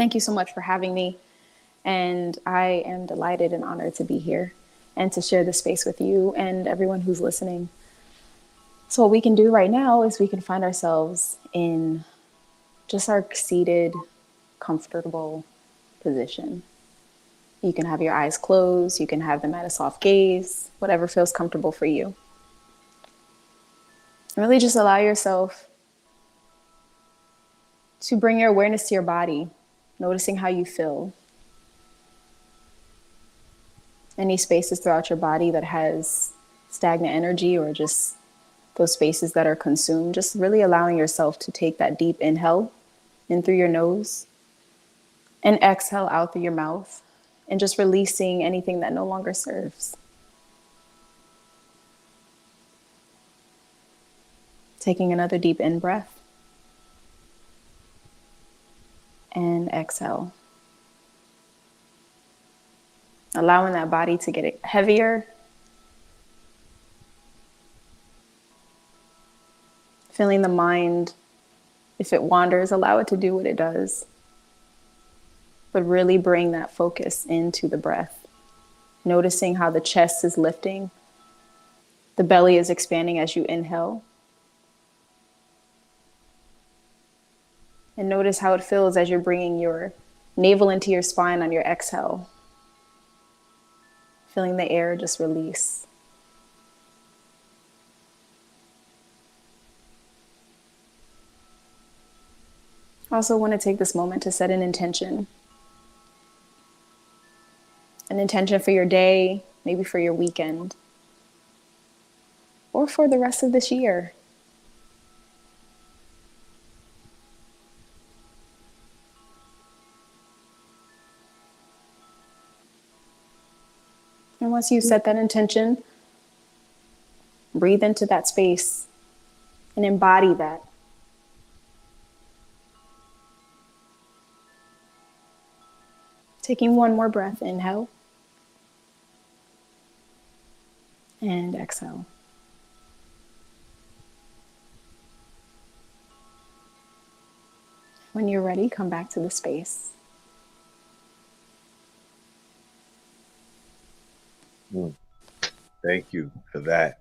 Thank you so much for having me. And I am delighted and honored to be here and to share this space with you and everyone who's listening. So, what we can do right now is we can find ourselves in just our seated, comfortable position. You can have your eyes closed, you can have them at a soft gaze, whatever feels comfortable for you. And really just allow yourself to bring your awareness to your body, noticing how you feel. Any spaces throughout your body that has stagnant energy or just those spaces that are consumed, just really allowing yourself to take that deep inhale in through your nose and exhale out through your mouth, and just releasing anything that no longer serves. Taking another deep in breath and exhale. Allowing that body to get heavier. Feeling the mind, if it wanders, allow it to do what it does. But really bring that focus into the breath. Noticing how the chest is lifting. The belly is expanding as you inhale. And notice how it feels as you're bringing your navel into your spine on your exhale. Feeling the air just release. I also want to take this moment to set an intention. An intention for your day, maybe for your weekend, or for the rest of this year. And once you set that intention, breathe into that space and embody that. Taking one more breath, inhale and exhale. When you're ready, come back to the space. Thank you for that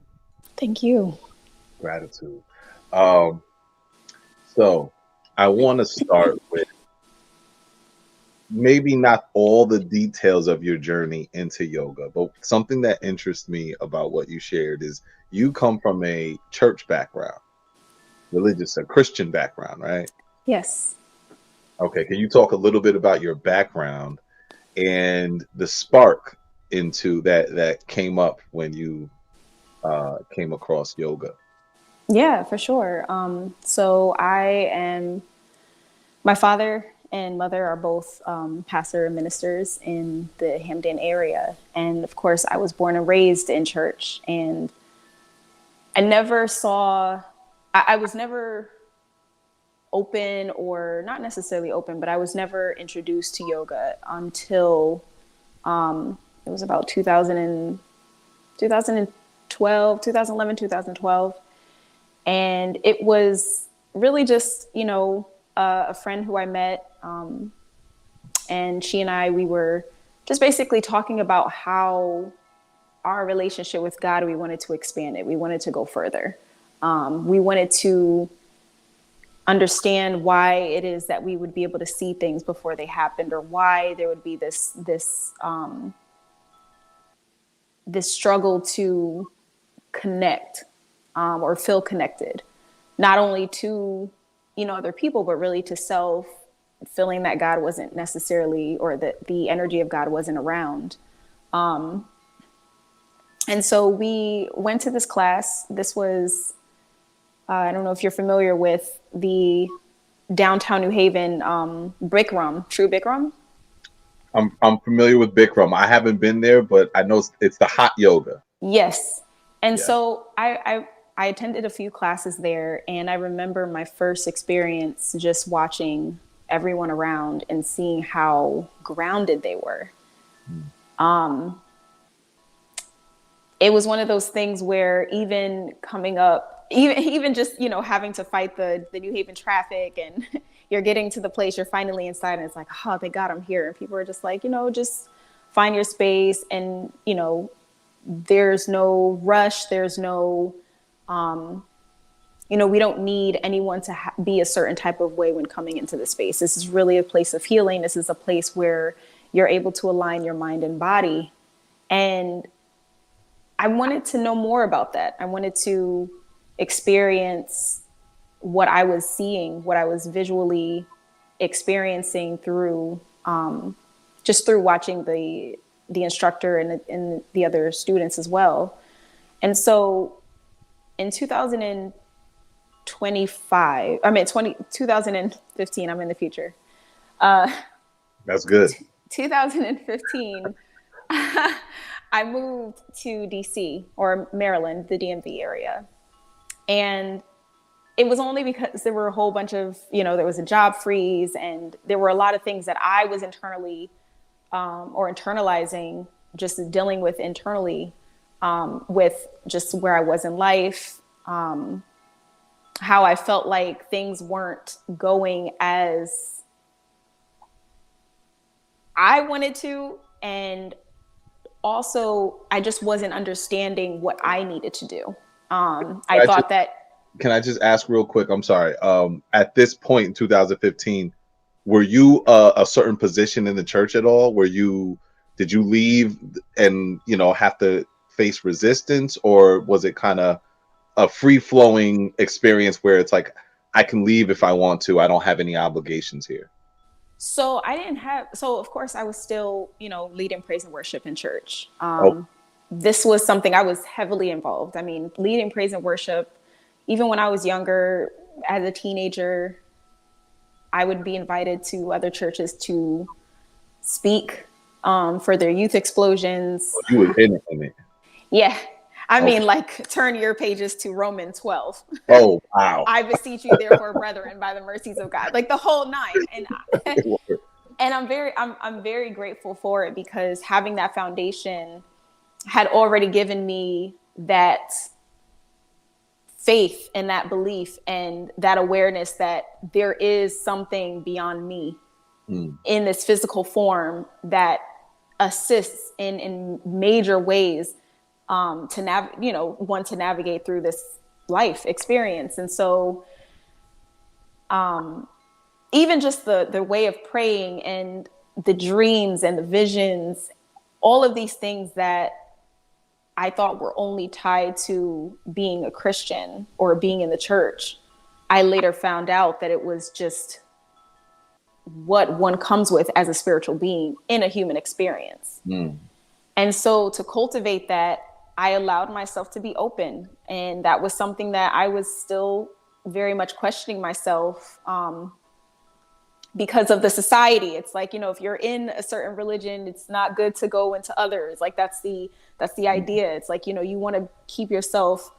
Thank you. gratitude. So I want to start with maybe not all the details of your journey into yoga, but something that interests me about what you shared is you come from a church background, religious, a Christian background, right? Yes. Okay, can you talk a little bit about your background and the spark into that came up when you came across yoga? Yeah, for sure. My father and mother are both pastor and ministers in the Hamden area. And of course, I was born and raised in church. And I never saw, I was never open, or not necessarily open, but I was never introduced to yoga until it was about 2012, 2011, 2012. And it was really just, a friend who I met, and she and I, we were just basically talking about how our relationship with God, we wanted to expand it. We wanted to go further. We wanted to understand why it is that we would be able to see things before they happened, or why there would be this struggle to connect, or feel connected, not only to other people, but really to self, feeling that God wasn't necessarily, or that the energy of God wasn't around. And so we went to this class. This was, I don't know if you're familiar with the downtown New Haven Bikram, True Bikram. I'm familiar with Bikram. I haven't been there, but I know it's the hot yoga. Yes. And Yeah. so I attended a few classes there, and I remember my first experience just watching everyone around and seeing how grounded they were. It was one of those things where even coming up, even just, having to fight the New Haven traffic and, you're getting to the place, you're finally inside, and it's like, oh, thank God I'm here. And people are just like, just find your space, and there's no rush, there's no we don't need anyone to be a certain type of way when coming into the space. This is really a place of healing. This is a place where you're able to align your mind and body. And I wanted to know more about that. I wanted to experience what I was seeing, what I was visually experiencing through just through watching the instructor and the other students as well. And so in 2015, I'm in the future. That's good. 2015, I moved to DC, or Maryland, the DMV area. And it was only because there were a whole bunch of, there was a job freeze, and there were a lot of things that I was internally or internalizing, just dealing with internally, with just where I was in life, how I felt like things weren't going as I wanted to. And also, I just wasn't understanding what I needed to do. I thought that. Can I just ask real quick? I'm sorry. At this point in 2015, were you a certain position in the church at all? Did you leave and, have to face resistance, or was it kind of a free flowing experience where it's like, I can leave if I want to, I don't have any obligations here? So of course I was still, leading praise and worship in church. This was something I was heavily involved. I mean, leading praise and worship, even when I was younger, as a teenager, I would be invited to other churches to speak for their youth explosions. Oh, you were in it. Yeah. I mean, like, turn your pages to Romans 12. Oh, wow. I beseech you, therefore, brethren, by the mercies of God, like the whole nine. And I'm very grateful for it, because having that foundation had already given me that faith and that belief and that awareness that there is something beyond me in this physical form that assists in major ways to navigate through this life experience. And so even just the way of praying and the dreams and the visions, all of these things that I thought were only tied to being a Christian or being in the church, I later found out that it was just what one comes with as a spiritual being in a human experience. And so to cultivate that, I allowed myself to be open. And that was something that I was still very much questioning myself because of the society. It's like, if you're in a certain religion, it's not good to go into others. Like that's the idea. It's like, you want to keep yourself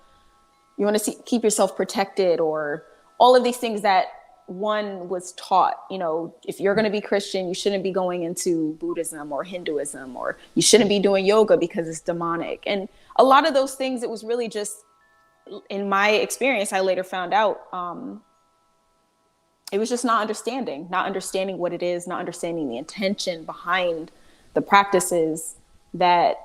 protected, or all of these things that one was taught. If you're going to be Christian, you shouldn't be going into Buddhism or Hinduism, or you shouldn't be doing yoga because it's demonic. And a lot of those things, it was really just, in my experience, I later found out, it was just not understanding what it is, not understanding the intention behind the practices that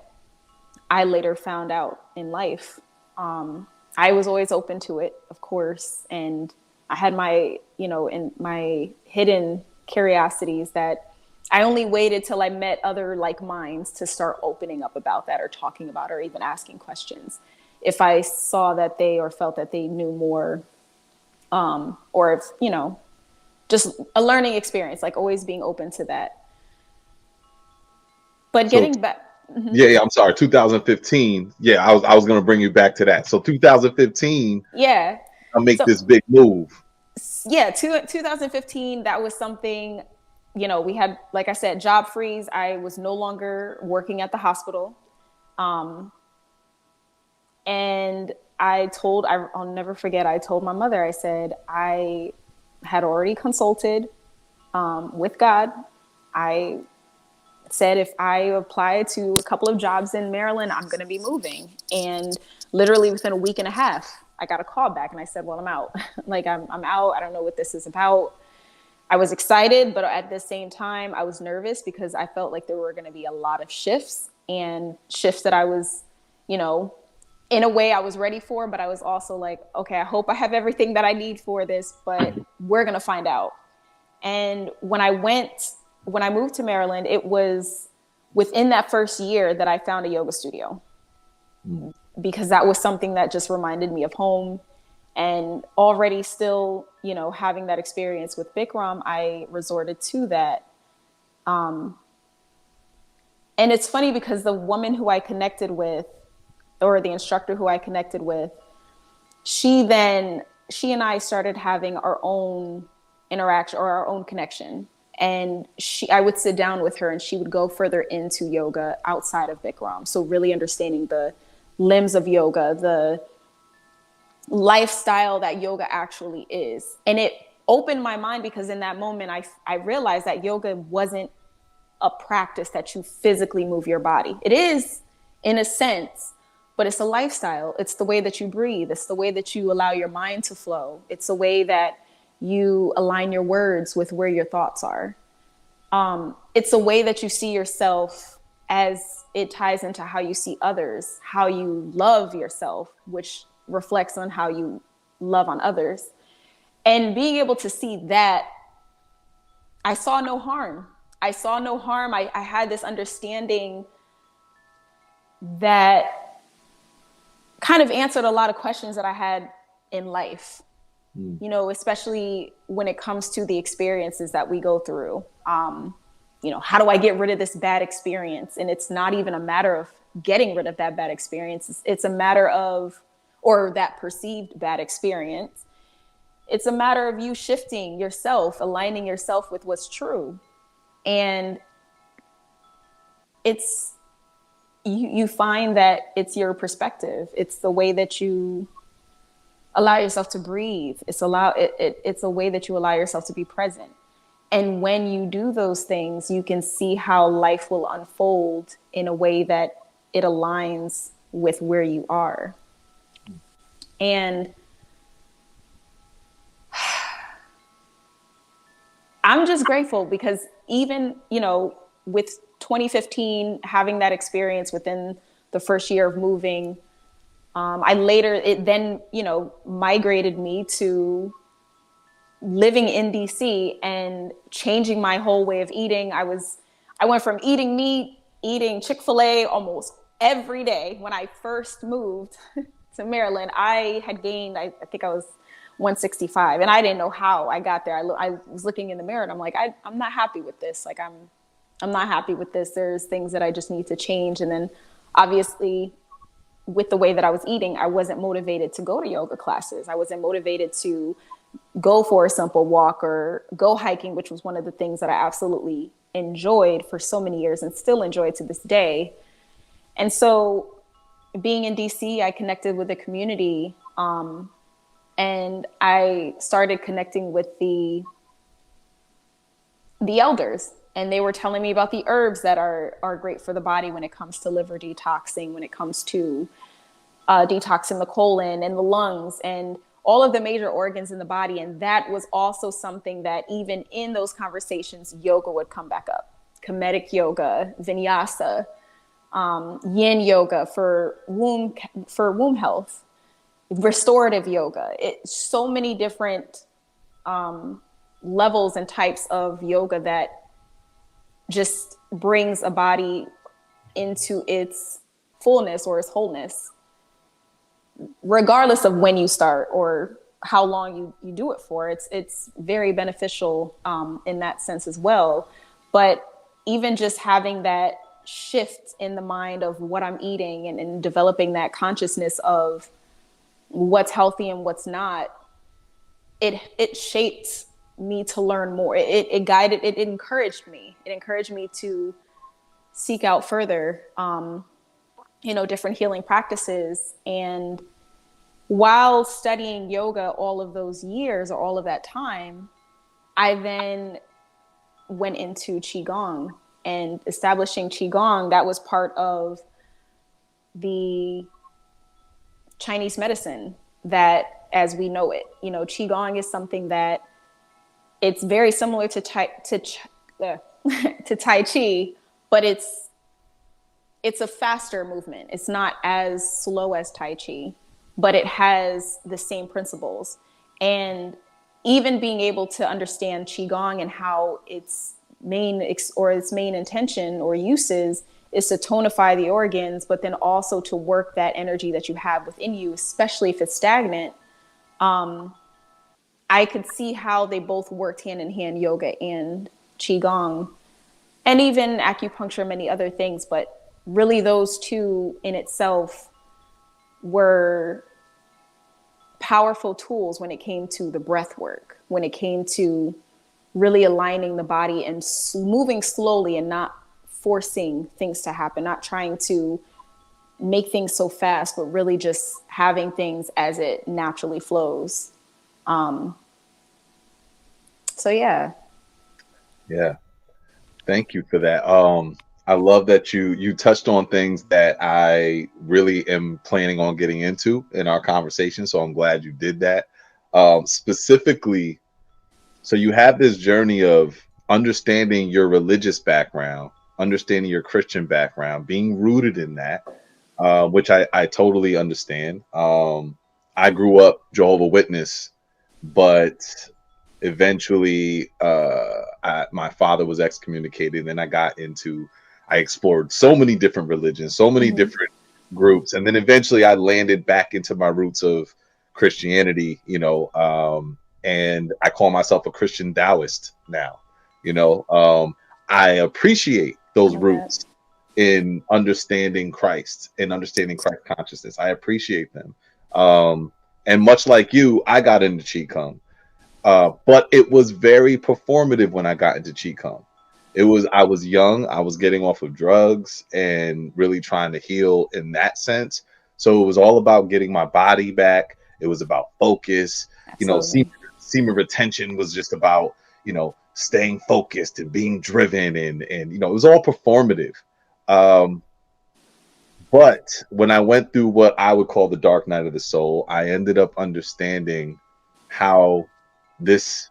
I later found out in life. I was always open to it, of course. And I had my, in my hidden curiosities that I only waited till I met other like minds to start opening up about that, or talking about, or even asking questions. If I saw that they, or felt that they knew more, or if, just a learning experience, like always being open to that. But getting back. Mm-hmm. Yeah, I'm sorry. 2015. Yeah, I was going to bring you back to that. So 2015. Yeah. I'll make this big move. Yeah, 2015, that was something, we had, like I said, job freeze. I was no longer working at the hospital. And I'll never forget, I told my mother, I said, I had already consulted with God. I said, if I apply to a couple of jobs in Maryland, I'm going to be moving. And literally within a week and a half, I got a call back, and I said, well, I'm out. Like, I'm out. I don't know what this is about. I was excited, but at the same time, I was nervous because I felt like there were going to be a lot of shifts, and shifts that I was, you know, in a way I was ready for, but I was also like, okay, I hope I have everything that I need for this, but we're going to find out. And when I moved to Maryland, it was within that first year that I found a yoga studio, because that was something that just reminded me of home. And already still, having that experience with Bikram, I resorted to that. And it's funny because the woman who I connected with, or the instructor who I connected with, she and I started having our own interaction or our own connection. And I would sit down with her and she would go further into yoga outside of Bikram. So really understanding the limbs of yoga, the lifestyle that yoga actually is. And it opened my mind because in that moment, I realized that yoga wasn't a practice that you physically move your body. It is in a sense, but it's a lifestyle. It's the way that you breathe. It's the way that you allow your mind to flow. It's the way that you align your words with where your thoughts are. It's a way that you see yourself as it ties into how you see others, how you love yourself, which reflects on how you love on others. And being able to see that, I saw no harm. I saw no harm. I had this understanding that kind of answered a lot of questions that I had in life, especially when it comes to the experiences that we go through. How do I get rid of this bad experience? And it's not even a matter of getting rid of that bad experience. It's a matter of, or that perceived bad experience. It's a matter of you shifting yourself, aligning yourself with what's true. And you find that it's your perspective. It's the way that you allow yourself to breathe. It's a way that you allow yourself to be present. And when you do those things, you can see how life will unfold in a way that it aligns with where you are. And I'm just grateful because even, with 2015, having that experience within the first year of moving, it then migrated me to living in DC and changing my whole way of eating. I went from eating meat, eating Chick-fil-A almost every day. When I first moved to Maryland, I had gained, I think I was 165, and I didn't know how I got there. I was looking in the mirror and I'm like, I'm not happy with this. Like, I'm not happy with this. There's things that I just need to change. And then obviously with the way that I was eating, I wasn't motivated to go to yoga classes. I wasn't motivated to go for a simple walk or go hiking, which was one of the things that I absolutely enjoyed for so many years and still enjoy to this day. And so being in DC, I connected with the community, and I started connecting with the elders, and they were telling me about the herbs that are great for the body when it comes to liver detoxing, when it comes to detoxing the colon and the lungs and all of the major organs in the body. And that was also something that even in those conversations, yoga would come back up. Kemetic yoga, vinyasa, yin yoga for womb health, restorative yoga. So many different levels and types of yoga that just brings a body into its fullness or its wholeness, regardless of when you start or how long you do it for. It's very beneficial in that sense as well. But even just having that shift in the mind of what I'm eating and developing that consciousness of what's healthy and what's not, it shaped me to learn more. It encouraged me. It encouraged me to seek out further, different healing practices. And while studying yoga all of those years or all of that time, I then went into Qigong and establishing Qigong. That was part of the Chinese medicine that as we know it. Qigong is something that it's very similar to to Tai Chi, but it's a faster movement. It's not as slow as Tai Chi, but it has the same principles. And even being able to understand Qigong and how its main intention or uses is to tonify the organs, but then also to work that energy that you have within you, especially if it's stagnant. I could see how they both worked hand in hand, yoga and Qigong, and even acupuncture and many other things. But really, those two in itself were powerful tools when it came to the breath work, when it came to really aligning the body and moving slowly and not forcing things to happen, not trying to make things so fast, but really just having things as it naturally flows. So yeah. Yeah. Thank you for that. I love that you touched on things that I really am planning on getting into in our conversation. So I'm glad you did that. Specifically, so you have this journey of understanding your religious background, understanding your Christian background, being rooted in that, which I totally understand. I grew up Jehovah Witness, but eventually my father was excommunicated, and then I explored so many different religions, so many Mm-hmm. different groups, and then eventually I landed back into my roots of Christianity, and I call myself a Christian Taoist now. I appreciate I those love that. roots in understanding Christ and understanding Christ consciousness. I appreciate them. And much like you, I got into Qigong. But it was very performative when I got into Qigong. I was young, I was getting off of drugs and really trying to heal in that sense. So it was all about getting my body back. It was about focus. Absolutely. Semen retention was just about, staying focused and being driven, and it was all performative. Um, but when I went through what I would call the dark night of the soul, I ended up understanding how this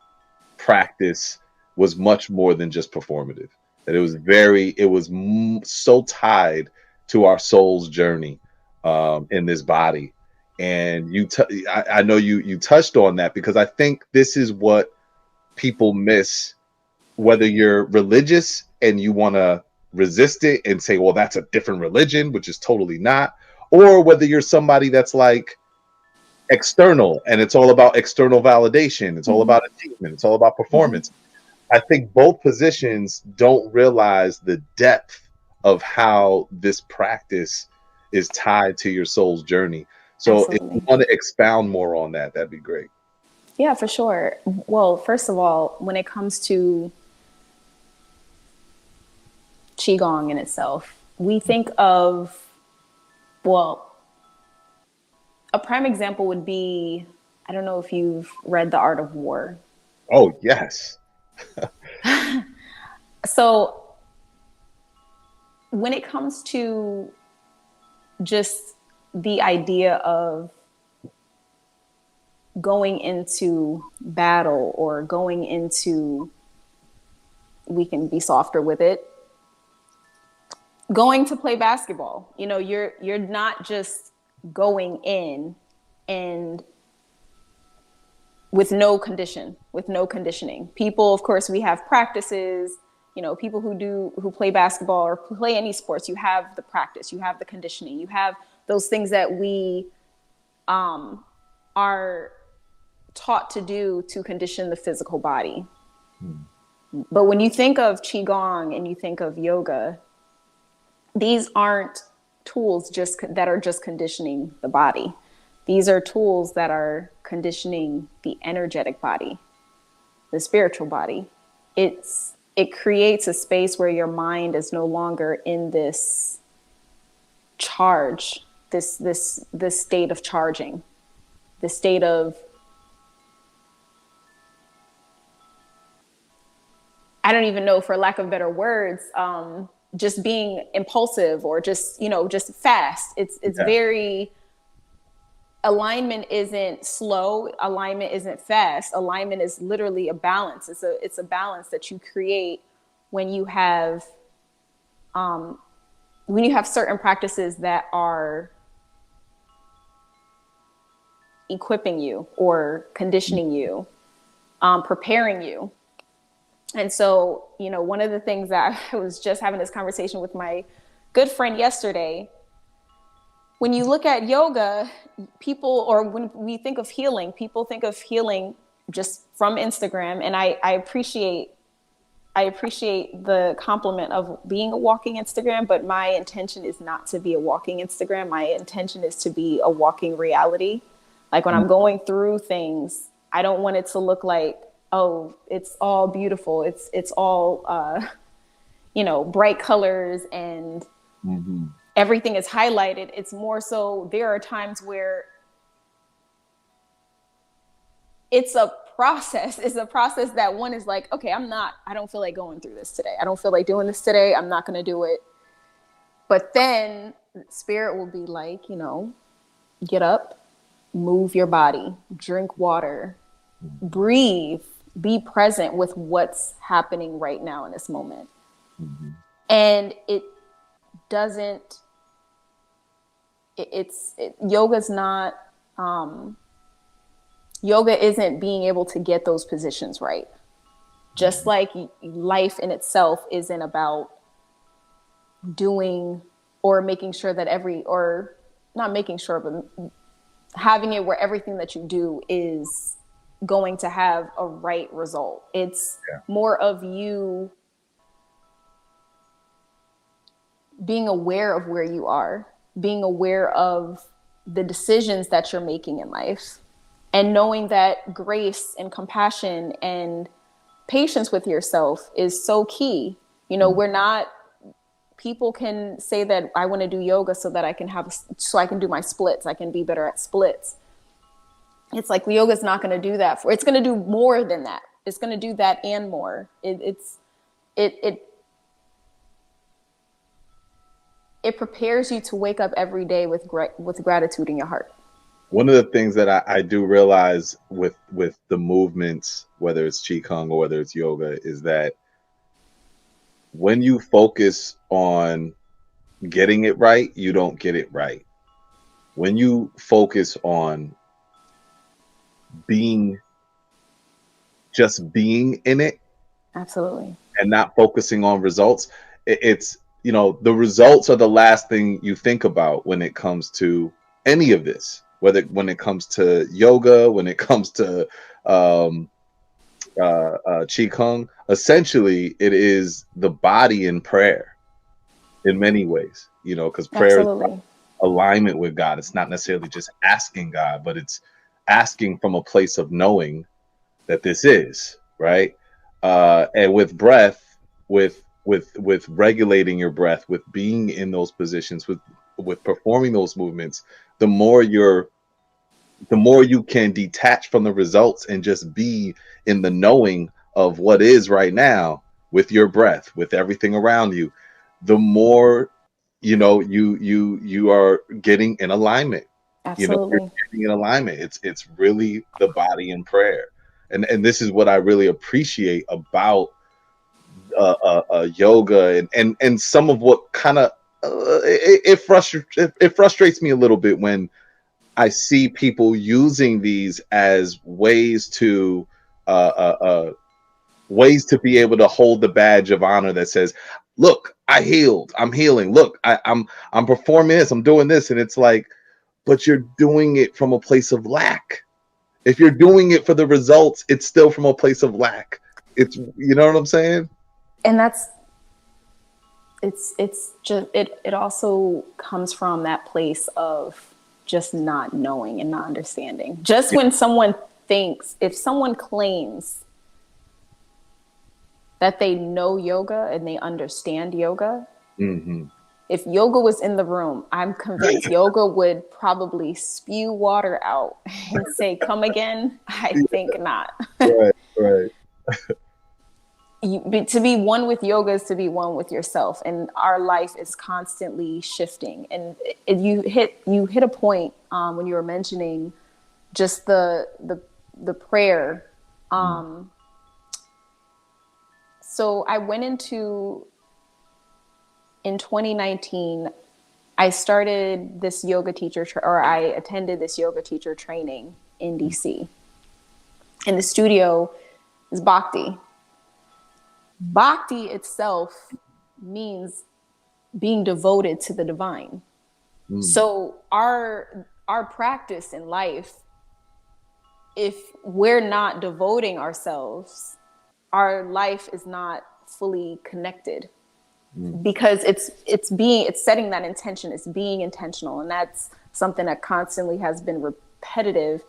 practice was much more than just performative. That it was so tied to our soul's journey in this body. And I know you touched on that, because I think this is what people miss, whether you're religious and you want to resist it and say, well, that's a different religion, which is totally not, or whether you're somebody that's like external and it's all about external validation, it's all Mm-hmm. about achievement, it's all about Mm-hmm. performance. I think both positions don't realize the depth of how this practice is tied to your soul's journey. So if you Absolutely. want to expound more on that, that'd be great. Yeah, for sure. Well, first of all, when it comes to Qigong in itself, we think of, well, a prime example would be, I don't know if you've read The Art of War. Oh, yes. So when it comes to just the idea of going into battle or going into, we can be softer with it, going to play basketball, you're not just going in and with no conditioning. People, of course, we have practices. People who play basketball or play any sports, you have the practice, you have the conditioning, you have those things that we are taught to do to condition the physical body. Hmm. But when you think of Qigong and you think of yoga, these aren't tools that are just conditioning the body. These are tools that are conditioning the energetic body, the spiritual body. It creates a space where your mind is no longer in this charge, this state of charging, this state of, I don't even know, for lack of better words, just being impulsive or just fast. It's Yeah. very alignment isn't slow. Alignment isn't fast. Alignment is literally a balance. It's a balance that you create when you have certain practices that are equipping you or conditioning you, preparing you. And so, you know, one of the things that I was just having this conversation with my good friend yesterday, when you look at yoga, people, or when we think of healing, people think of healing just from Instagram. And I appreciate the compliment of being a walking Instagram, but my intention is not to be a walking Instagram. My intention is to be a walking reality. Like when I'm going through things, I don't want it to look like, oh, it's all beautiful. It's all, you know, bright colors and everything is highlighted. It's more so there are times where it's a process. It's a process that one is like, okay, I don't feel like going through this today. I don't feel like doing this today. I'm not going to do it. But then spirit will be like, you know, get up, move your body, drink water, breathe, be present with what's happening right now in this moment. And yoga's not, yoga isn't being able to get those positions right. Just like life in itself isn't about doing or making sure that or not making sure, but having it where everything that you do is going to have a right result. It's more of you being aware of where you are, being aware of the decisions that you're making in life, and knowing that grace and compassion and patience with yourself is so key. You know, people can say that I want to do yoga so that I can do my splits. I can be better at splits. It's like yoga's not going to do that it's going to do more than that. It's going to do that and more. It prepares you to wake up every day with gratitude in your heart. One of the things that I do realize with the movements, whether it's Qigong or whether it's yoga, is that when you focus on getting it right, you don't get it right. When you focus on being in it, absolutely, and not focusing on results, it's, you know, the results are the last thing you think about when it comes to any of this, when it comes to yoga, when it comes to Qigong. Essentially, it is the body in prayer in many ways, you know, because prayer is absolutely alignment with God. It's not necessarily just asking God, but it's asking from a place of knowing that this is right. And with breath, with regulating your breath, with being in those positions, with performing those movements, the more you can detach from the results and just be in the knowing of what is right now with your breath, with everything around you, the more, you know, you are getting in alignment. You know, you're absolutely getting in alignment. It's really the body in prayer. And this is what I really appreciate about yoga, and some of what kind of it frustrates me a little bit when I see people using these as ways to be able to hold the badge of honor that says, "Look, I healed. I'm healing. Look, I'm performing this. I'm doing this," and it's like, but you're doing it from a place of lack. If you're doing it for the results, it's still from a place of lack. It's, you know what I'm saying? And it's just it also comes from that place of just not knowing and not understanding. Just when if someone claims that they know yoga and they understand yoga, if yoga was in the room, I'm convinced yoga would probably spew water out and say, "Come again?" I think not. Right, right. to be one with yoga is to be one with yourself, and our life is constantly shifting. And you hit a point when you were mentioning just the prayer. So I went in 2019, I started this yoga teacher, or I attended this yoga teacher training in DC. And the studio is Bhakti. Bhakti itself means being devoted to the divine. So our practice in life, if we're not devoting ourselves, our life is not fully connected, because it's setting that intention, it's being intentional. And that's something that constantly has been repetitive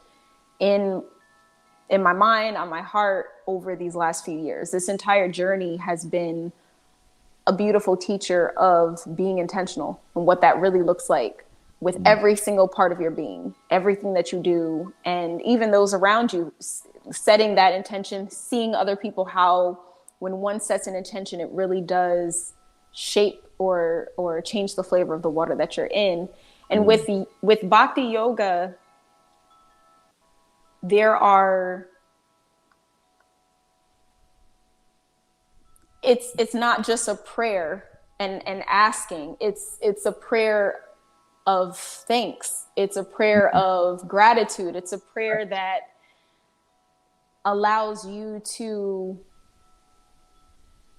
in my mind, on my heart over these last few years. This entire journey has been a beautiful teacher of being intentional and what that really looks like with every single part of your being, everything that you do, and even those around you, setting that intention, seeing other people, how when one sets an intention, it really does shape or change the flavor of the water that you're in. And with Bhakti Yoga, it's not just a prayer and asking. It's a prayer of thanks. It's a prayer of gratitude. It's a prayer that allows you to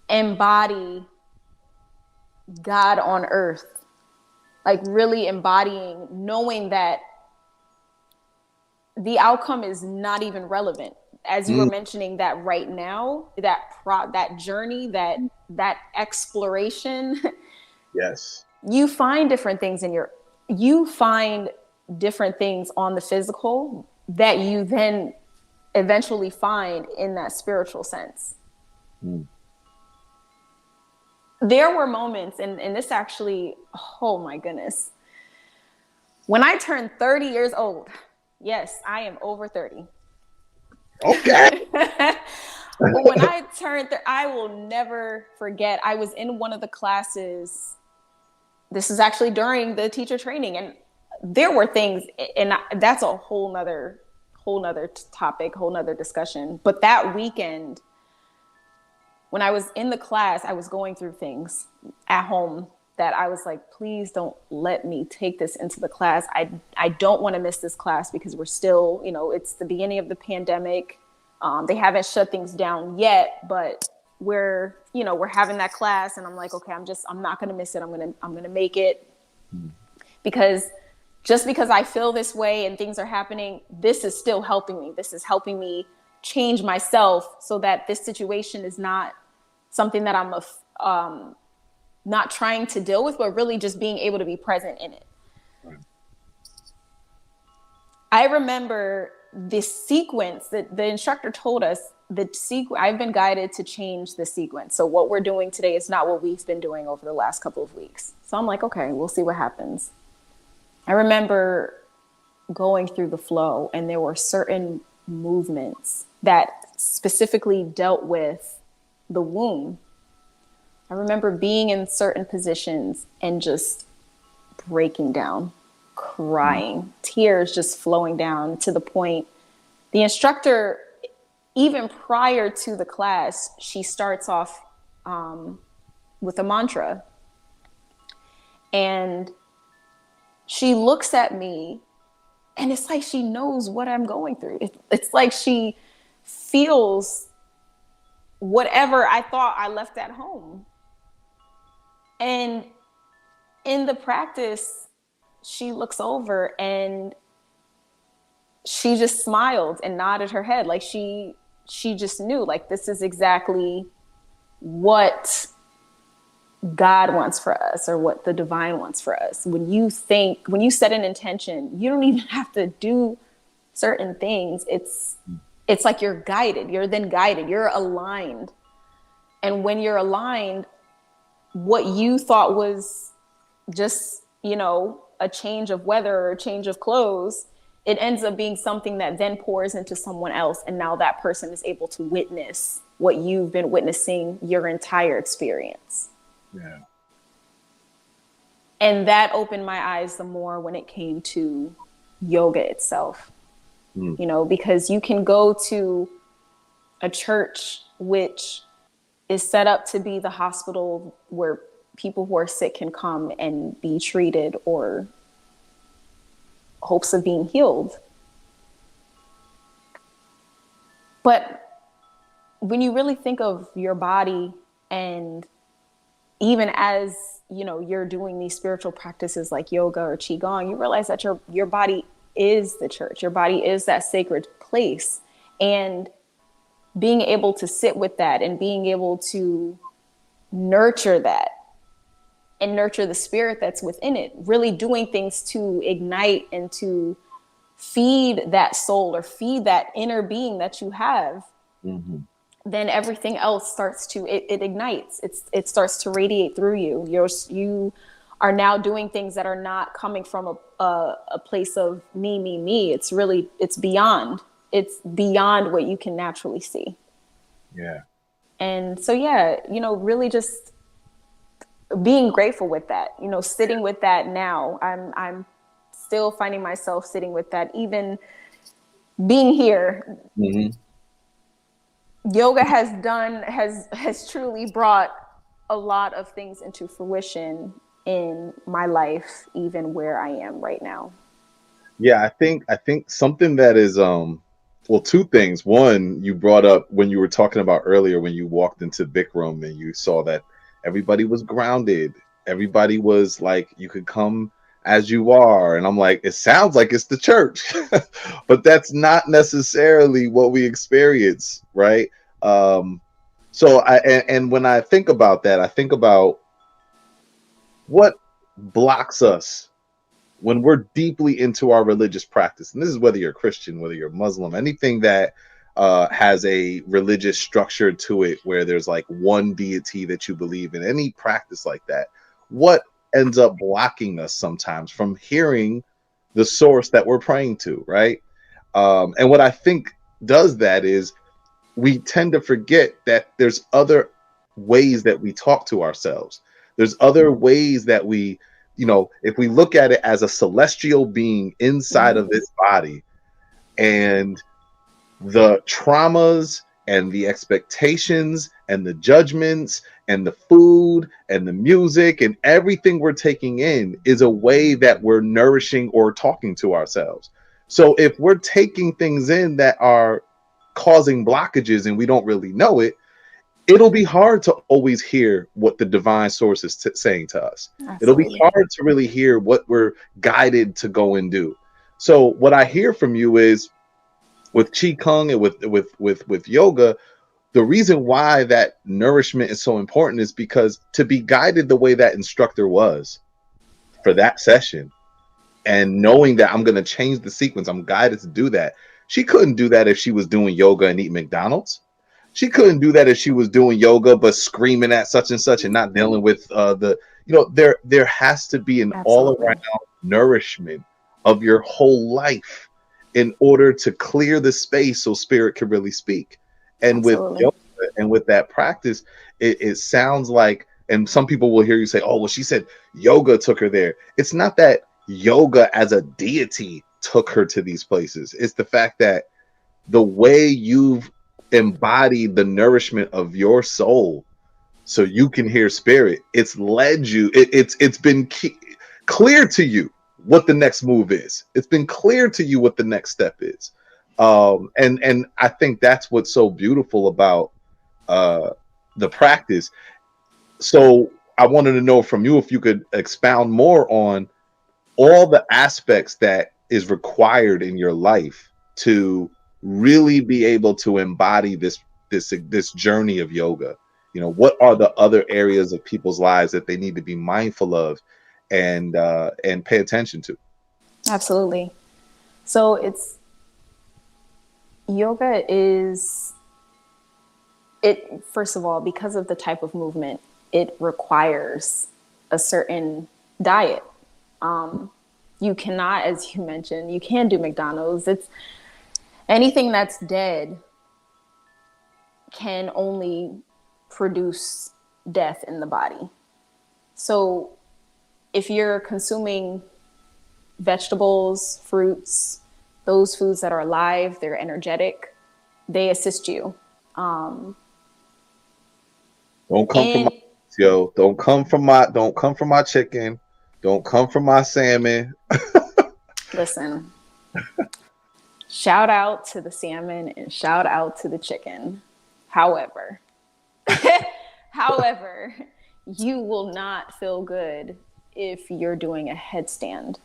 embody God on earth, like really embodying, knowing that the outcome is not even relevant. As you were mentioning, that right now, that journey, that exploration, Yes. you find different things on the physical that you then eventually find in that spiritual sense. There were moments, and this actually, oh my goodness, when I turned 30 years old, yes, I am over 30. Okay. But when I turned, I will never forget. I was in one of the classes. This is actually during the teacher training, and there were things, and that's a whole nother topic, whole nother discussion. But that weekend, when I was in the class, I was going through things at home that I was like, please don't let me take this into the class. I don't want to miss this class, because we're still, it's the beginning of the pandemic. They haven't shut things down yet, but we're having that class, and I'm like, okay, I'm not going to miss it. I'm going to make it, because just because I feel this way and things are happening, this is still helping me. This is helping me change myself, so that this situation is not something that I'm not trying to deal with, but really just being able to be present in it. Right. I remember this sequence that the instructor told us, I've been guided to change the sequence. So what we're doing today is not what we've been doing over the last couple of weeks. So I'm like, okay, we'll see what happens. I remember going through the flow, and there were certain movements that specifically dealt with the womb. I remember being in certain positions and just breaking down, crying, tears just flowing down, to the point the instructor, even prior to the class, she starts off with a mantra. And she looks at me, and it's like she knows what I'm going through. It's like she feels whatever I thought I left at home. And in the practice, she looks over and she just smiled and nodded her head. Like she just knew, like, this is exactly what God wants for us, or what the divine wants for us. When you set an intention, you don't even have to do certain things. It's like you're guided. You're then guided. You're aligned. And when you're aligned, what you thought was just, a change of weather or a change of clothes, it ends up being something that then pours into someone else. And now that person is able to witness what you've been witnessing your entire experience. Yeah. And that opened my eyes the more when it came to yoga itself, Mm. you know, because you can go to a church which is set up to be the hospital where people who are sick can come and be treated or hopes of being healed. But when you really think of your body, and even as you know you're doing these spiritual practices like yoga or qigong, you realize that your body is the church. Your body is that sacred place. And being able to sit with that and being able to nurture that and nurture the spirit that's within it, really doing things to ignite and to feed that soul or feed that inner being that you have, Mm-hmm. then everything else starts to, it ignites. It starts to radiate through you. You are now doing things that are not coming from a place of me. It's really, it's beyond what you can naturally see. Yeah. And so, yeah, you know, really just being grateful with that, you know, sitting with that now. I'm still finding myself sitting with that, even being here. Mm-hmm. Yoga has truly brought a lot of things into fruition in my life, even where I am right now. Yeah, I think something that is well, two things. One, you brought up when you were talking about earlier when you walked into Bikram and you saw that everybody was grounded. Everybody was like you could come as you are. And I'm like, it sounds like it's the church. But that's not necessarily what we experience, right? Um so and when I think about that, I think about what blocks us when we're deeply into our religious practice, and this is whether you're Christian, whether you're Muslim, anything that has a religious structure to it, where there's like one deity that you believe in, any practice like that, what ends up blocking us sometimes from hearing the source that we're praying to, right? And what I think does that is we tend to forget that there's other ways that we talk to ourselves. There's other ways that we, you know, if we look at it as a celestial being inside of this body, and the traumas and the expectations and the judgments and the food and the music and everything we're taking in is a way that we're nourishing or talking to ourselves. So if we're taking things in that are causing blockages and we don't really know it, it'll be hard to always hear what the divine source is saying to us. It'll be Absolutely. hard to really hear what we're guided to go and do. So what I hear from you is with qigong and with yoga, the reason why that nourishment is so important is because to be guided the way that instructor was for that session, and knowing that I'm going to change the sequence, I'm guided to do that. She couldn't do that if she was doing yoga and eating McDonald's. She couldn't do that if she was doing yoga but screaming at such and such and not dealing with the, you know, there has to be an all around Absolutely. nourishment of your whole life in order to clear the space so spirit can really speak. And with Absolutely. yoga and with that practice, it sounds like, and some people will hear you say, oh well, she said yoga took her there. It's not that yoga as a deity took her to these places. It's the fact that the way you've embodied the nourishment of your soul so you can hear spirit, it's led you, it's been clear to you what the next move is. It's been clear to you what the next step is. And I think that's what's so beautiful about uh the practice. So I wanted to know from you if you could expound more on all the aspects that is required in your life to really be able to embody this journey of yoga. You know, what are the other areas of people's lives that they need to be mindful of and pay attention to? Absolutely. So it's yoga is it first of all, because of the type of movement, it requires a certain diet. You cannot, as you mentioned, you can do McDonald's. It's anything that's dead can only produce death in the body. So if you're consuming vegetables, fruits, those foods that are alive, they're energetic, they assist you. Don't come from my And yo. Don't come from my chicken. Don't come from my salmon. listen, shout out to the salmon and shout out to the chicken. However, however, you will not feel good if you're doing a headstand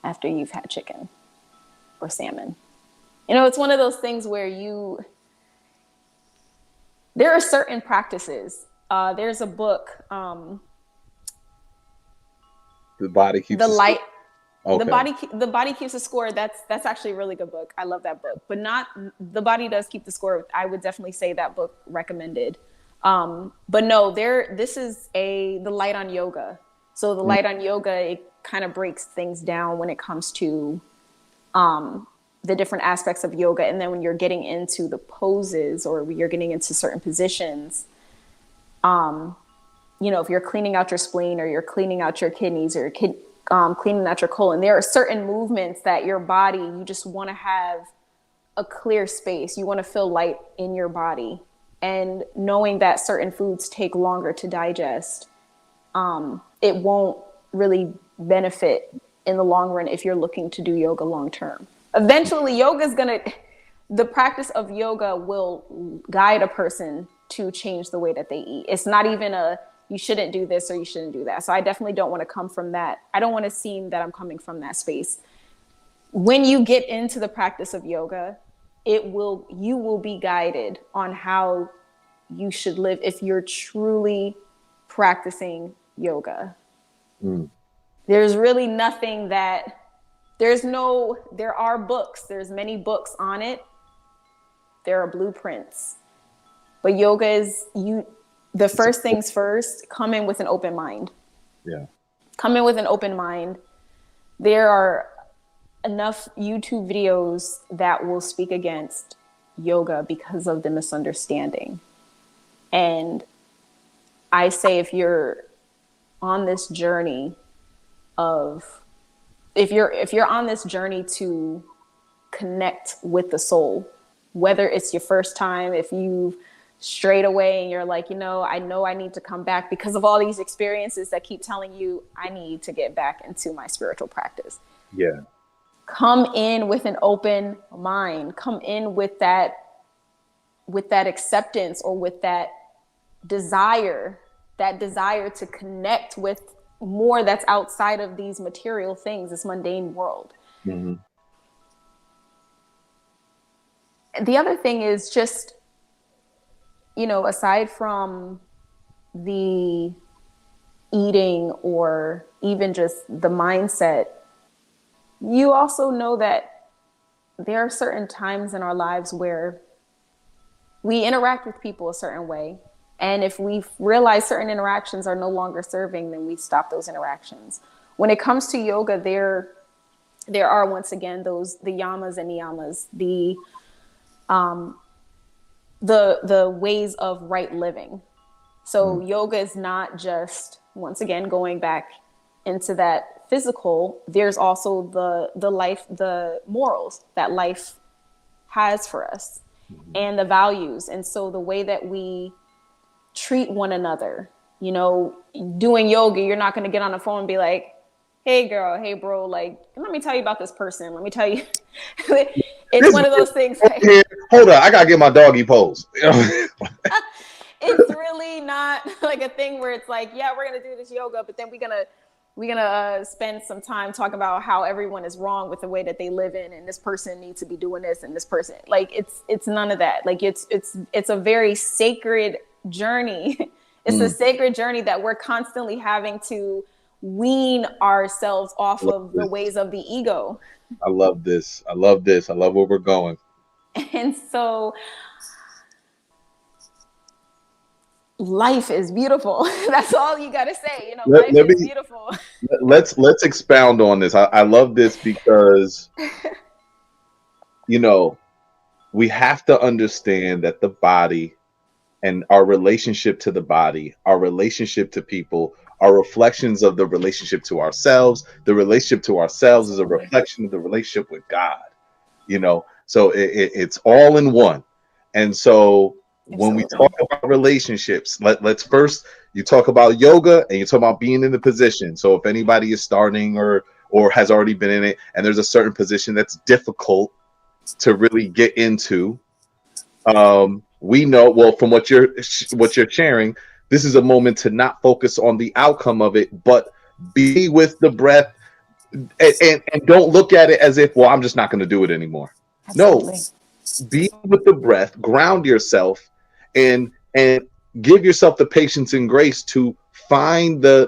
after you've had chicken or salmon. You know, it's one of those things where there are certain practices. There's a book, The body keeps The the Light. score. Okay. The body keeps a score. That's actually a really good book. I love that book. But not The Body Does Keep the Score. I would definitely say that book recommended. But no, this is the light on yoga. So the light on yoga, it kind of breaks things down when it comes to the different aspects of yoga. And then when you're getting into the poses or you're getting into certain positions, you know, if you're cleaning out your spleen or you're cleaning out your kidneys or cleaning out your colon, there are certain movements that your body, you just want to have a clear space. You want to feel light in your body. And knowing that certain foods take longer to digest, it won't really benefit in the long run if you're looking to do yoga long term. Eventually, the practice of yoga will guide a person to change the way that they eat. It's not even you shouldn't do this or you shouldn't do that. So I definitely don't want to come from that. I don't want to seem that I'm coming from that space. When you get into the practice of yoga, you will be guided on how you should live if you're truly practicing yoga. There's really nothing there are books, there's many books on it. There are blueprints, but yoga is the first things first, come in with an open mind. Yeah. Come in with an open mind. There are enough YouTube videos that will speak against yoga because of the misunderstanding. And I say, if you're on this journey if you're on this journey to connect with the soul, whether it's your first time, if you've strayed away and you're like, I know I need to come back because of all these experiences that keep telling you I need to get back into my spiritual practice. Yeah. Come in with an open mind. Come in with that acceptance or with that desire to connect with more that's outside of these material things, this mundane world. Mm-hmm. The other thing is just, aside from the eating or even just the mindset, you also know that there are certain times in our lives where we interact with people a certain way. And if we realize certain interactions are no longer serving, then we stop those interactions. When it comes to yoga, there are, once again, the yamas and niyamas, the ways of right living. So yoga is not just, once again, going back into that physical. There's also the morals that life has for us and the values. And so the way that we treat one another, doing yoga, you're not going to get on the phone and be like, hey girl, hey bro, like, let me tell you about this person. Let me tell you. It's one of those things. Like, hold on, I got to get my doggy pose. It's really not like a thing where it's like, yeah, we're going to do this yoga, but then we're going to spend some time talking about how everyone is wrong with the way that they live in, and this person needs to be doing this, and this person, like, it's none of that. Like, it's a very sacred journey. It's a sacred journey that we're constantly having to wean ourselves off of the ways of the ego. I love this. I love where we're going. And so life is beautiful. That's all you got to say. Life is beautiful. Let's expound on this. I love this because, we have to understand that the body and our relationship to the body, our relationship to people, are reflections of the relationship to ourselves. The relationship to ourselves is a Absolutely. reflection of the relationship with God. So it's all in one. And so when we talk Absolutely. about relationships, let's first, you talk about yoga and you talk about being in the position. So if anybody is starting or has already been in it, and there's a certain position that's difficult to really get into, we know, well, from what you're sharing, this is a moment to not focus on the outcome of it, but be with the breath, and don't look at it as if, well, I'm just not going to do it anymore. No, Absolutely. be with the breath, ground yourself, and give yourself the patience and grace to find the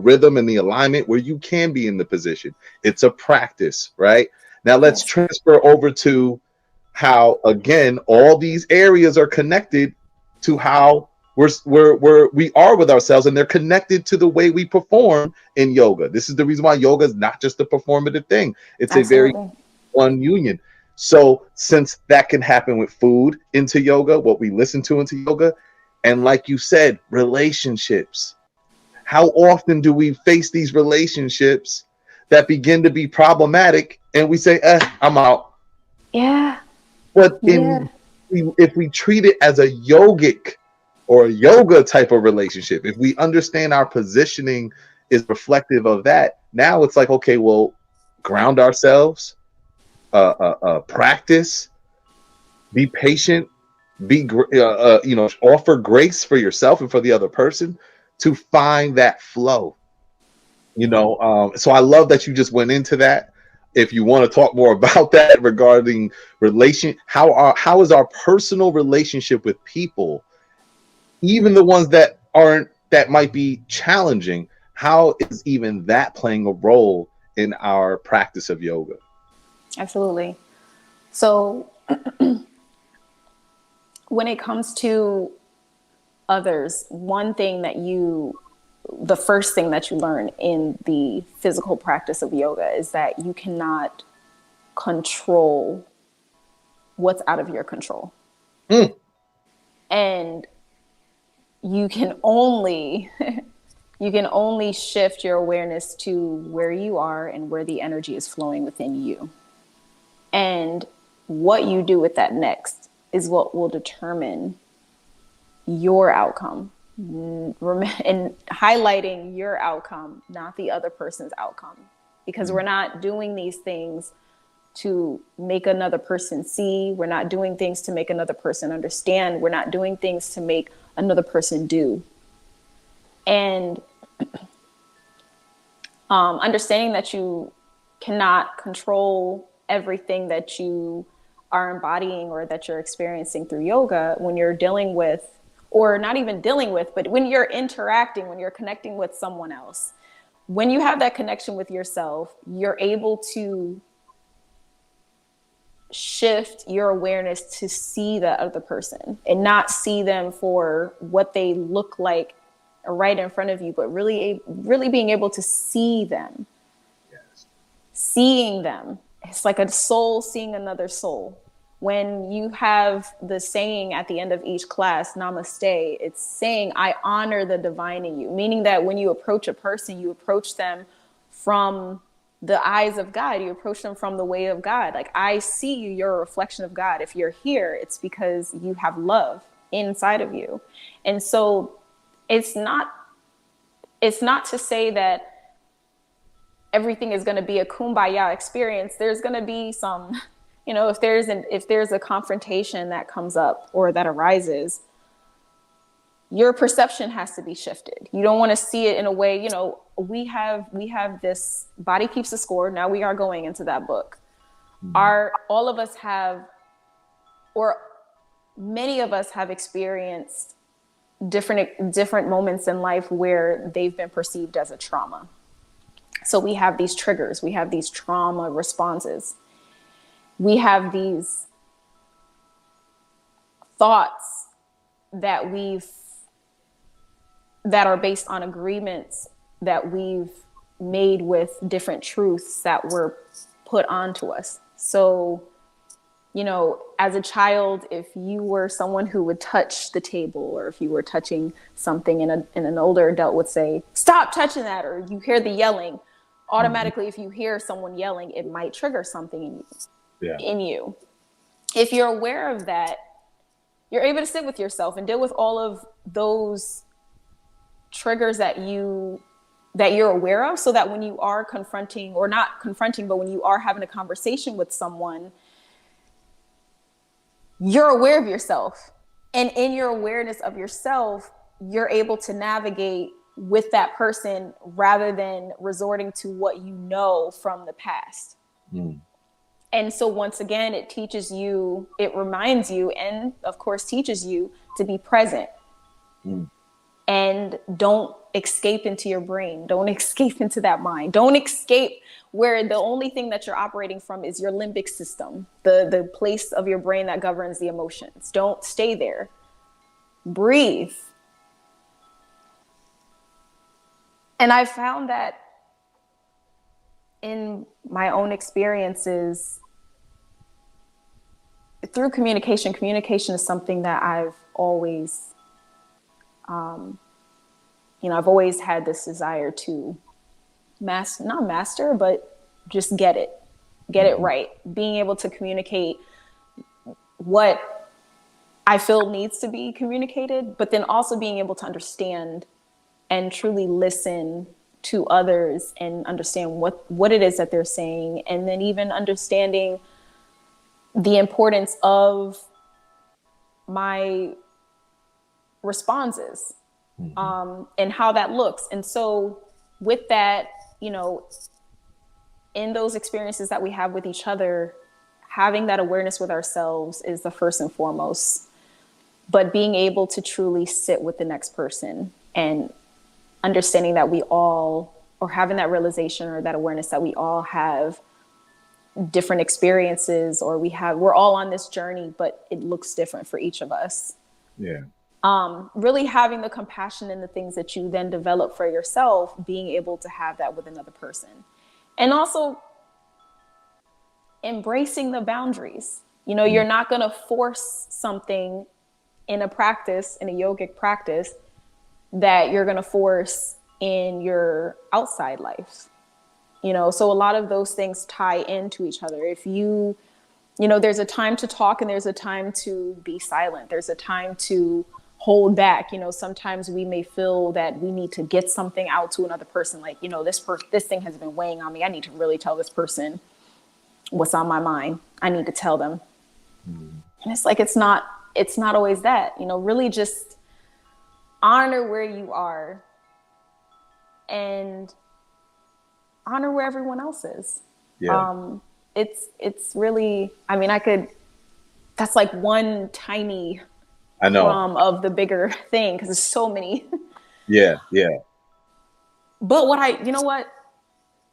rhythm and the alignment where you can be in the position. It's a practice, right? Now let's Yes. transfer over to how, again, all these areas are connected to how we are with ourselves, and they're connected to the way we perform in yoga. This is the reason why yoga is not just a performative thing. It's a very Absolutely. one union. So since that can happen with food into yoga, what we listen to into yoga, and like you said, relationships. How often do we face these relationships that begin to be problematic and we say, I'm out? Yeah. But Yeah. if we treat it as a yogic or a yoga type of relationship, if we understand our positioning is reflective of that, now it's like, okay, well, ground ourselves, practice, be patient, offer grace for yourself and for the other person to find that flow. So I love that you just went into that. If you want to talk more about that regarding how is our personal relationship with people, even the ones that might be challenging, how is even that playing a role in our practice of yoga? Absolutely. So when it comes to others, the first thing that you learn in the physical practice of yoga is that you cannot control what's out of your control. Mm. And you can only you can only shift your awareness to where you are and where the energy is flowing within you. And what you do with that next is what will determine your outcome, and highlighting your outcome, not the other person's outcome, because we're not doing these things to make another person see. We're not doing things to make another person understand. We're not doing things to make another person do. And understanding that you cannot control everything that you are embodying or that you're experiencing through yoga when you're dealing with, or not even dealing with, but when you're interacting, when you're connecting with someone else. When you have that connection with yourself, you're able to shift your awareness to see that other person and not see them for what they look like right in front of you, but really being able to see them. Yes. Seeing them, it's like a soul seeing another soul. When you have the saying at the end of each class, namaste, it's saying, I honor the divine in you, meaning that when you approach a person, you approach them from the eyes of God. You approach them from the way of God. Like, I see you, you're a reflection of God. If you're here, it's because you have love inside of you. And so it's not to say that everything is going to be a kumbaya experience. There's going to be some, if there's a confrontation that comes up or that arises, your perception has to be shifted. You don't want to see it in a way, we have this Body Keeps the Score. Now we are going into that book. All of us have, or many of us have experienced different moments in life where they've been perceived as a trauma. So we have these triggers, we have these trauma responses, we have these thoughts that are based on agreements that we've made with different truths that were put onto us. So you know, as a child, if you were someone who would touch the table, or if you were touching something and an older adult would say, stop touching that, or you hear the yelling, automatically, if you hear someone yelling, it might trigger something Yeah. in you. If you're aware of that, you're able to sit with yourself and deal with all of those triggers that you're aware of, so that when you are confronting, or not confronting, but when you are having a conversation with someone, you're aware of yourself. And in your awareness of yourself, you're able to navigate with that person rather than resorting to what you know from the past. And so once again, it reminds you, and of course teaches you to be present. And don't escape into your brain. Don't escape into that mind. Don't escape where the only thing that you're operating from is your limbic system, the place of your brain that governs the emotions. Don't stay there. Breathe. And I found that in my own experiences, through communication is something that I've always I've always had this desire to not master, but just get it right. Being able to communicate what I feel needs to be communicated, but then also being able to understand and truly listen to others and understand what it is that they're saying. And then even understanding the importance of my responses, and how that looks. And so with that, in those experiences that we have with each other, having that awareness with ourselves is the first and foremost, but being able to truly sit with the next person and understanding that we all, or having that realization or that awareness that we all have different experiences, or we're all on this journey, but it looks different for each of us. Yeah. Really having the compassion in the things that you then develop for yourself, being able to have that with another person. And also embracing the boundaries. You're not going to force something in a yogic practice that you're going to force in your outside life. So a lot of those things tie into each other. If there's a time to talk and there's a time to be silent. There's a time to hold back. Sometimes we may feel that we need to get something out to another person. Like, this thing has been weighing on me. I need to really tell this person what's on my mind. I need to tell them. And it's like, it's not always that, really just honor where you are and honor where everyone else is. Yeah. It's really, that's like one tiny crumb of the bigger thing, because there's so many. Yeah. But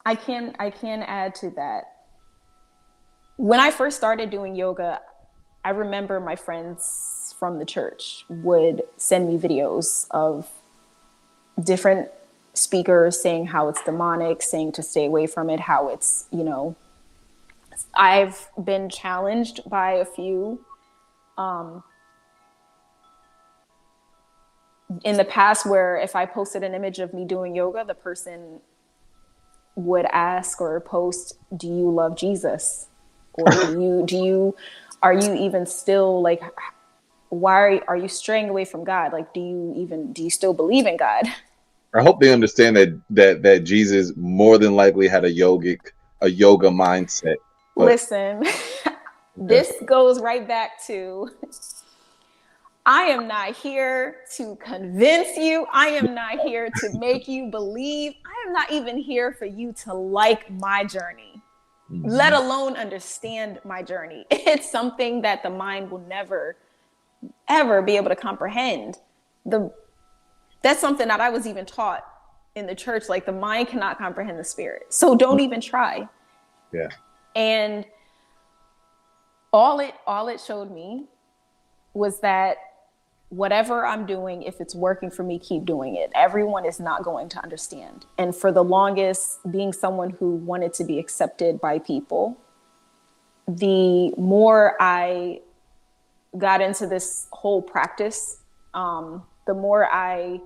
I can add to that. When I first started doing yoga, I remember my friends from the church would send me videos of different speakers saying how it's demonic, saying to stay away from it, how it's, I've been challenged by a few in the past, where if I posted an image of me doing yoga, the person would ask or post, do you love Jesus? Or are you even still, like, why are you straying away from God? Like, do you still believe in God? I hope they understand that Jesus more than likely had a yoga mindset. Listen, this goes right back to, I am not here to convince you. I am not here to make you believe. I am not even here for you to like my journey, let alone understand my journey. It's something that the mind will never, ever be able to comprehend. That's something that I was even taught in the church. Like, the mind cannot comprehend the spirit. So don't even try. Yeah. And all it showed me was that whatever I'm doing, if it's working for me, keep doing it. Everyone is not going to understand. And for the longest, being someone who wanted to be accepted by people, the more I got into this whole practice, the more I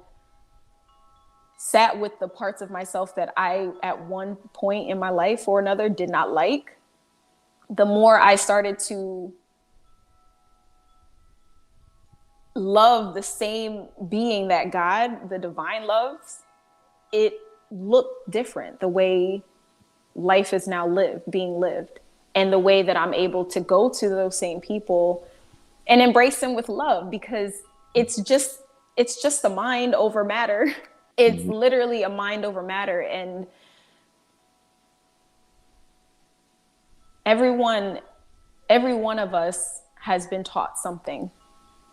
sat with the parts of myself that I, at one point in my life or another, did not like, the more I started to love the same being that God, the divine, loves. It looked different, the way life is now being lived, and the way that I'm able to go to those same people and embrace them with love, because it's just a mind over matter. It's literally a mind over matter. And every one of us has been taught something,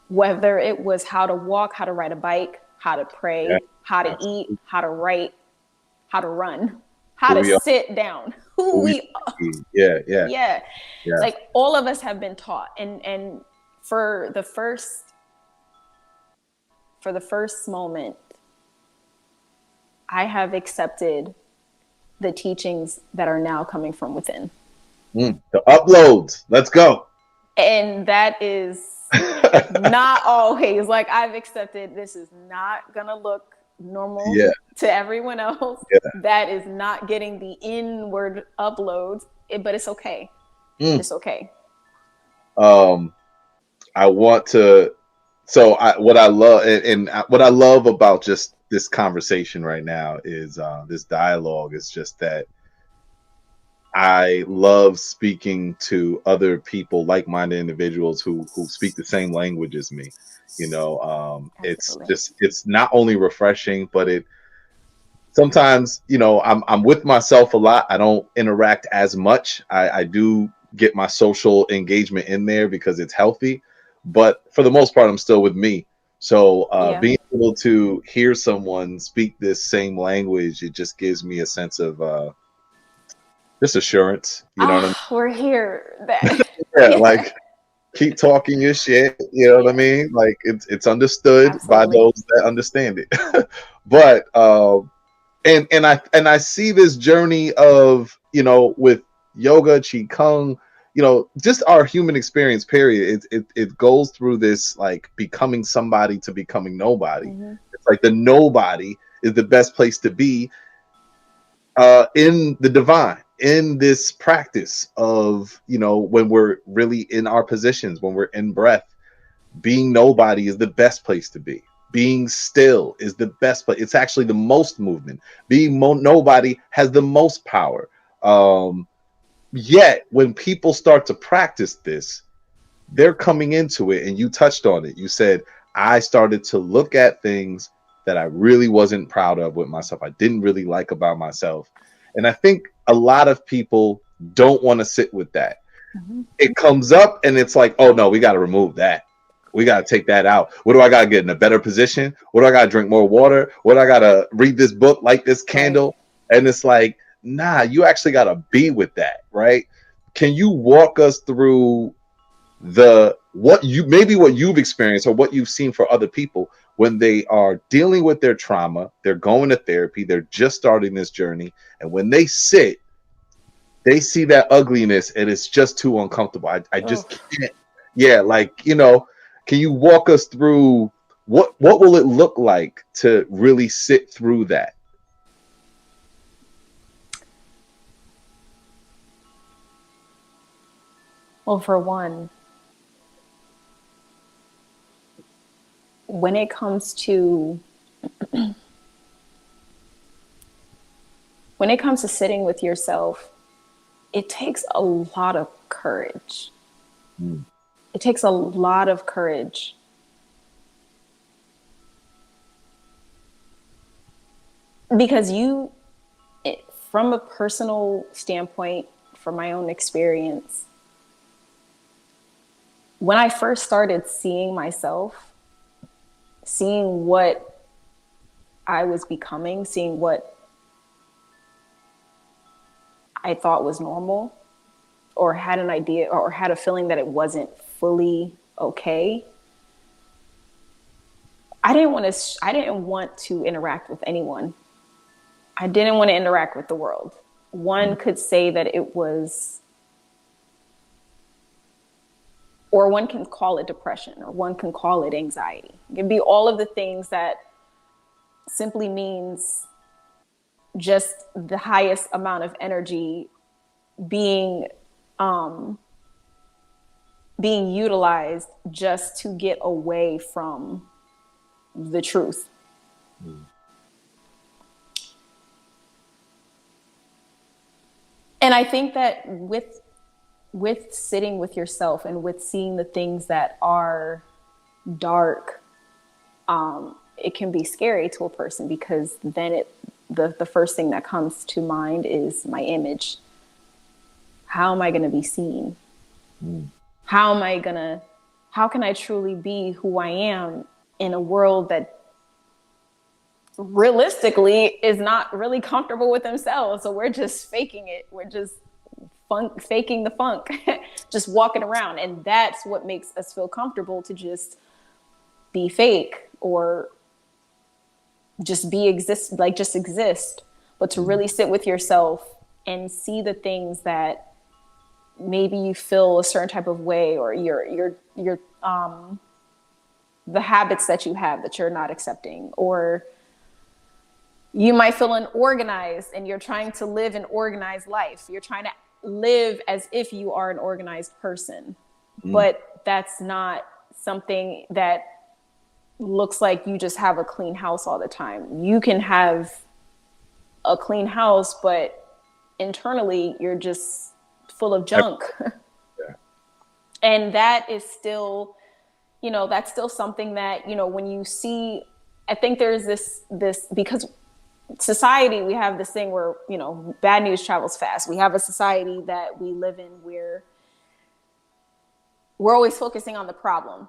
whether it was how to walk, how to ride a bike, how to pray, Yeah, how to eat, absolutely. how to write, how to run, how Who to we are, sit down, who who we we are. be. Yeah, yeah, Yeah. yeah. Like, all of us have been taught. And for the first moment, I have accepted the teachings that are now coming from within. The uploads. Let's go. And that is not always, like, I've accepted this is not gonna look normal Yeah, to everyone else. yeah. That is not getting the inward uploads, but it's okay. Mm. It's okay. Um, I want to. So what I love what I love about just this conversation right now is this dialogue is just that I love speaking to other people, like-minded individuals who speak the same language as me. Absolutely. It's not only refreshing, but it sometimes, I'm with myself a lot. I don't interact as much. I do get my social engagement in there because it's healthy, but for the most part, I'm still with me. So Yeah. being able to hear someone speak this same language, it just gives me a sense of just assurance. You know what I mean? We're here. That Yeah, yeah. like keep talking your shit. You know what I Yeah. mean? Like it's understood by Absolutely. those that understand it. But and I see this journey of, with yoga, qigong, just our human experience. Period. It goes through this, like, becoming somebody to becoming nobody. Mm-hmm. It's like the nobody is the best place to be in the divine, in this practice of, when we're really in our positions, when we're in breath. Being nobody is the best place to be. Being still is the best place. It's actually the most movement. Being nobody has the most power. Yet when people start to practice this, they're coming into it, and you touched on it. You said, I started to look at things that I really wasn't proud of with myself. I didn't really like about myself. And I think a lot of people don't want to sit with that. Mm-hmm. It comes up and it's like, oh no, we got to remove that. We got to take that out. What do I got to get in a better position? What do I got to drink more water? What do I got to read this book, light this Right. candle? And it's like, nah, you actually got to be with that, right? Can you walk us through what you've experienced or what you've seen for other people when they are dealing with their trauma, they're going to therapy, they're just starting this journey, and when they sit, they see that ugliness and it's just too uncomfortable. I Oh. just can't. Yeah, like, can you walk us through what will it look like to really sit through that? Well, for one, when it comes to sitting with yourself, it takes a lot of courage. Mm. It takes a lot of courage, because from a personal standpoint, from my own experience, when I first started seeing myself, seeing what I was becoming, seeing what I thought was normal, or had an idea or had a feeling that it wasn't fully okay, I didn't want to interact with anyone. I didn't want to interact with the world. One Mm. could say that it was or one can call it depression, or one can call it anxiety. It can be all of the things that simply means just the highest amount of energy being being utilized just to get away from the truth. Mm. And I think that with sitting with yourself and with seeing the things that are dark, it can be scary to a person, because then the first thing that comes to mind is my image. How am I going to be seen? Mm. How can I truly be who I am in a world that realistically is not really comfortable with themselves? So we're just faking it. We're just faking the funk, just walking around. And that's what makes us feel comfortable, to just be fake, or just exist. But to really sit with yourself and see the things that maybe you feel a certain type of way, or your the habits that you have that you're not accepting, or you might feel unorganized and you're trying to live an organized life. You're trying to live as if you are an organized person, but that's not something that looks like you just have a clean house all the time. You can have a clean house, but internally you're just full of junk. Yeah. And that is still, that's still something that, when you see, I think there's this, because society, we have this thing where, bad news travels fast. We have a society that we live in where we're always focusing on the problem.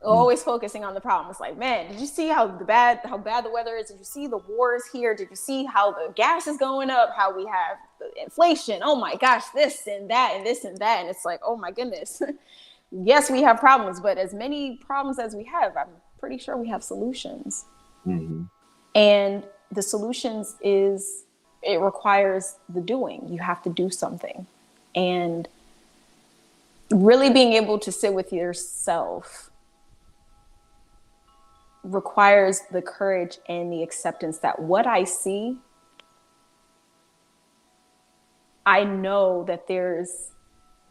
Always focusing on the problem. It's like, man, did you see how bad the weather is? Did you see the wars here? Did you see how the gas is going up? How we have the inflation? Oh my gosh, this and that and this and that. And it's like, oh my goodness. Yes, we have problems, but as many problems as we have, I'm pretty sure we have solutions. Mm-hmm. And the solutions it requires the doing. You have to do something. And really being able to sit with yourself requires the courage and the acceptance that what I see, I know that there's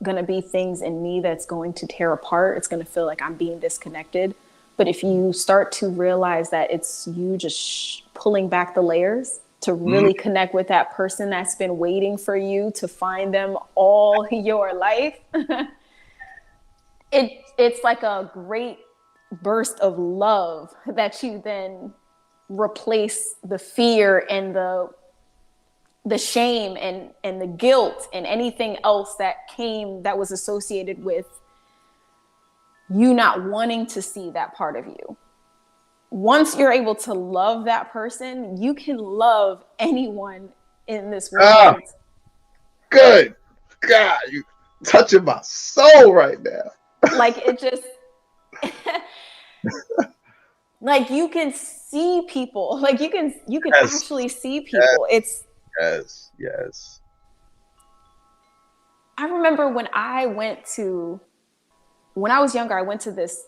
going to be things in me that's going to tear apart. It's going to feel like I'm being disconnected. But if you start to realize that it's you just pulling back the layers to really connect with that person that's been waiting for you to find them all your life, it's like a great burst of love that you then replace the fear and the shame and the guilt and anything else that was associated with you not wanting to see that part of you. Once you're able to love that person, you can love anyone in this world. Good God, you touching my soul right now. Like, it just like, you can see people, like you can Yes. actually see people. It's Yes. I remember when I was younger, I went to this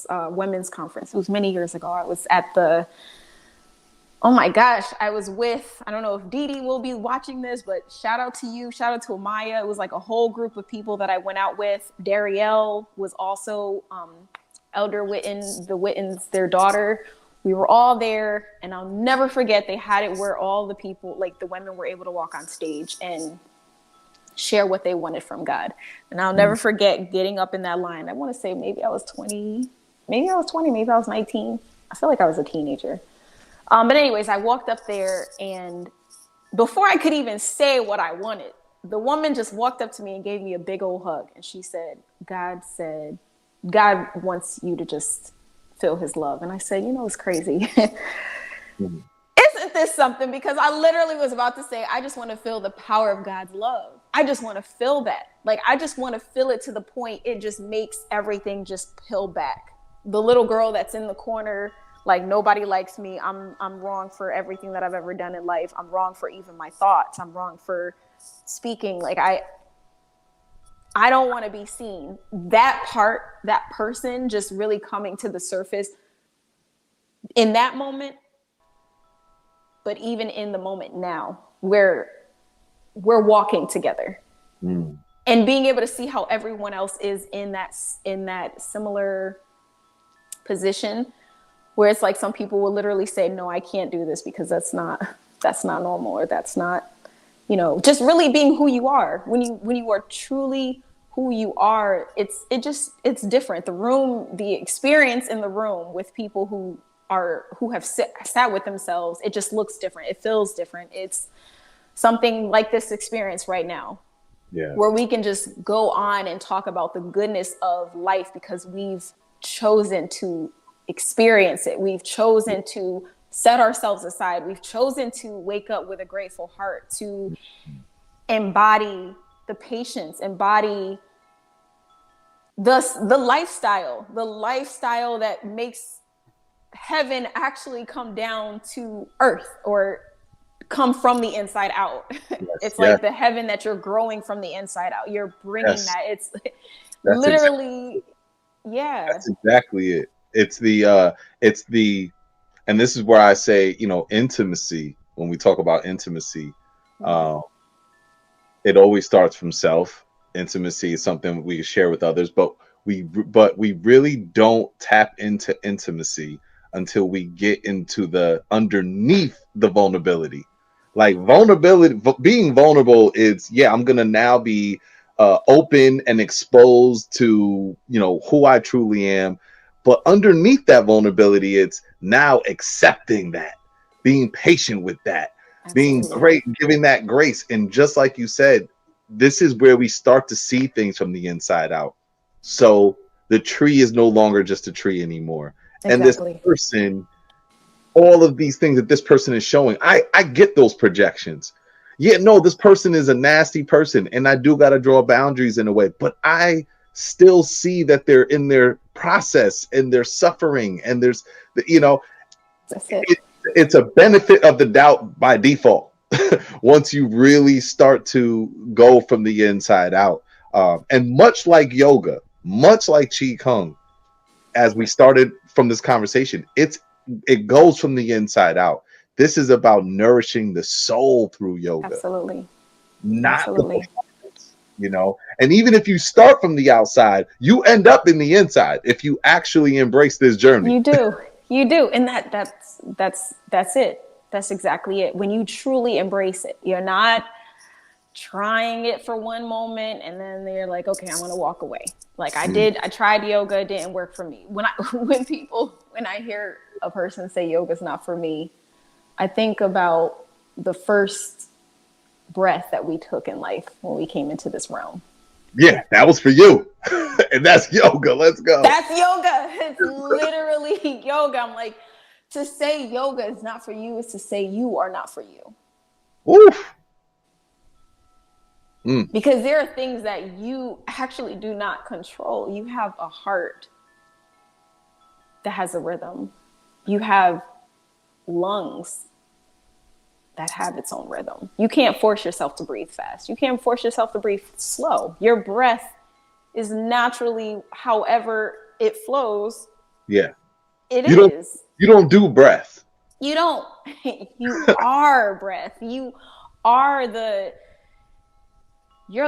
women's conference. It was many years ago. I was at oh my gosh, I was with, I don't know if Dee Dee will be watching this, but shout out to you, shout out to Amaya. It was like a whole group of people that I went out with. Darielle was also Elder Witten, the Wittens, their daughter. We were all there, and I'll never forget, they had it where all the people, like the women, were able to walk on stage and share what they wanted from God. And I'll never forget getting up in that line. I want to say maybe I was 20, maybe I was 19. I feel like I was a teenager. But anyways, I walked up there, and before I could even say what I wanted, the woman just walked up to me and gave me a big old hug. And she said, God wants you to just feel his love. And I said, it's crazy. Isn't this something? Because I literally was about to say, I just want to feel the power of God's love. I just want to feel that. Like, I just want to feel it to the point it just makes everything just peel back. The little girl that's in the corner, like, nobody likes me. I'm wrong for everything that I've ever done in life. I'm wrong for even my thoughts. I'm wrong for speaking. Like, I don't want to be seen. That part, that person just really coming to the surface in that moment, but even in the moment now, where we're walking together. Mm. And being able to see how everyone else is in that similar position, where it's like some people will literally say, no, I can't do this because that's not normal, or that's not, just really being who you are. When you are truly who you are, it's different. The experience in the room with people who have sat with themselves, it just looks different. It feels different. It's something like this experience right now, Yeah. where we can just go on and talk about the goodness of life because we've chosen to experience it. We've chosen to set ourselves aside. We've chosen to wake up with a grateful heart, to embody the patience, embody the lifestyle that makes heaven actually come down to earth, or come from the inside out. Yes, It's yes, like the heaven that you're growing from the inside out. You're bringing yes. that. It's That's literally, yeah. That's exactly it. It's the and this is where I say, intimacy. When we talk about intimacy, uh, it always starts from self. Intimacy is something we share with others, but we really don't tap into intimacy until we get into the underneath the vulnerability. Like being vulnerable is, yeah, I'm gonna now be open and exposed to who I truly am. But underneath that vulnerability, it's now accepting that, being patient with that, being Absolutely. great, giving that grace. And just like you said, this is where we start to see things from the inside out. So the tree is no longer just a tree anymore. And this Exactly. person, all of these things that this person is showing, I get those projections. Yeah, no, this person is a nasty person, and I do got to draw boundaries in a way, but I still see that they're in their process and they're suffering, and there's, you know, That's it. it, it's a benefit of the doubt by default once you really start to go from the inside out. And much like yoga, much like Qi Kung, as we started from this conversation, it goes from the inside out. This is about nourishing the soul through yoga, Absolutely. not the Absolutely. performance. And even if you start from the outside, you end up in the inside if you actually embrace this journey. You do. You do. And that's it. That's exactly it. When you truly embrace it, you're not trying it for one moment and then they're like, okay, I'm going to walk away. Like I tried yoga, it didn't work for me. When I hear a person say yoga's not for me, I think about the first breath that we took in life when we came into this realm. Yeah, that was for you. And that's yoga. Let's go. That's yoga. It's literally yoga. I'm like, to say yoga is not for you is to say you are not for you. Oof. Because there are things that you actually do not control. You have a heart that has a rhythm. You have lungs that have its own rhythm. You can't force yourself to breathe fast. You can't force yourself to breathe slow. Your breath is naturally however it flows. Yeah. It You don't is. you don't do breath. You don't. You are breath. You're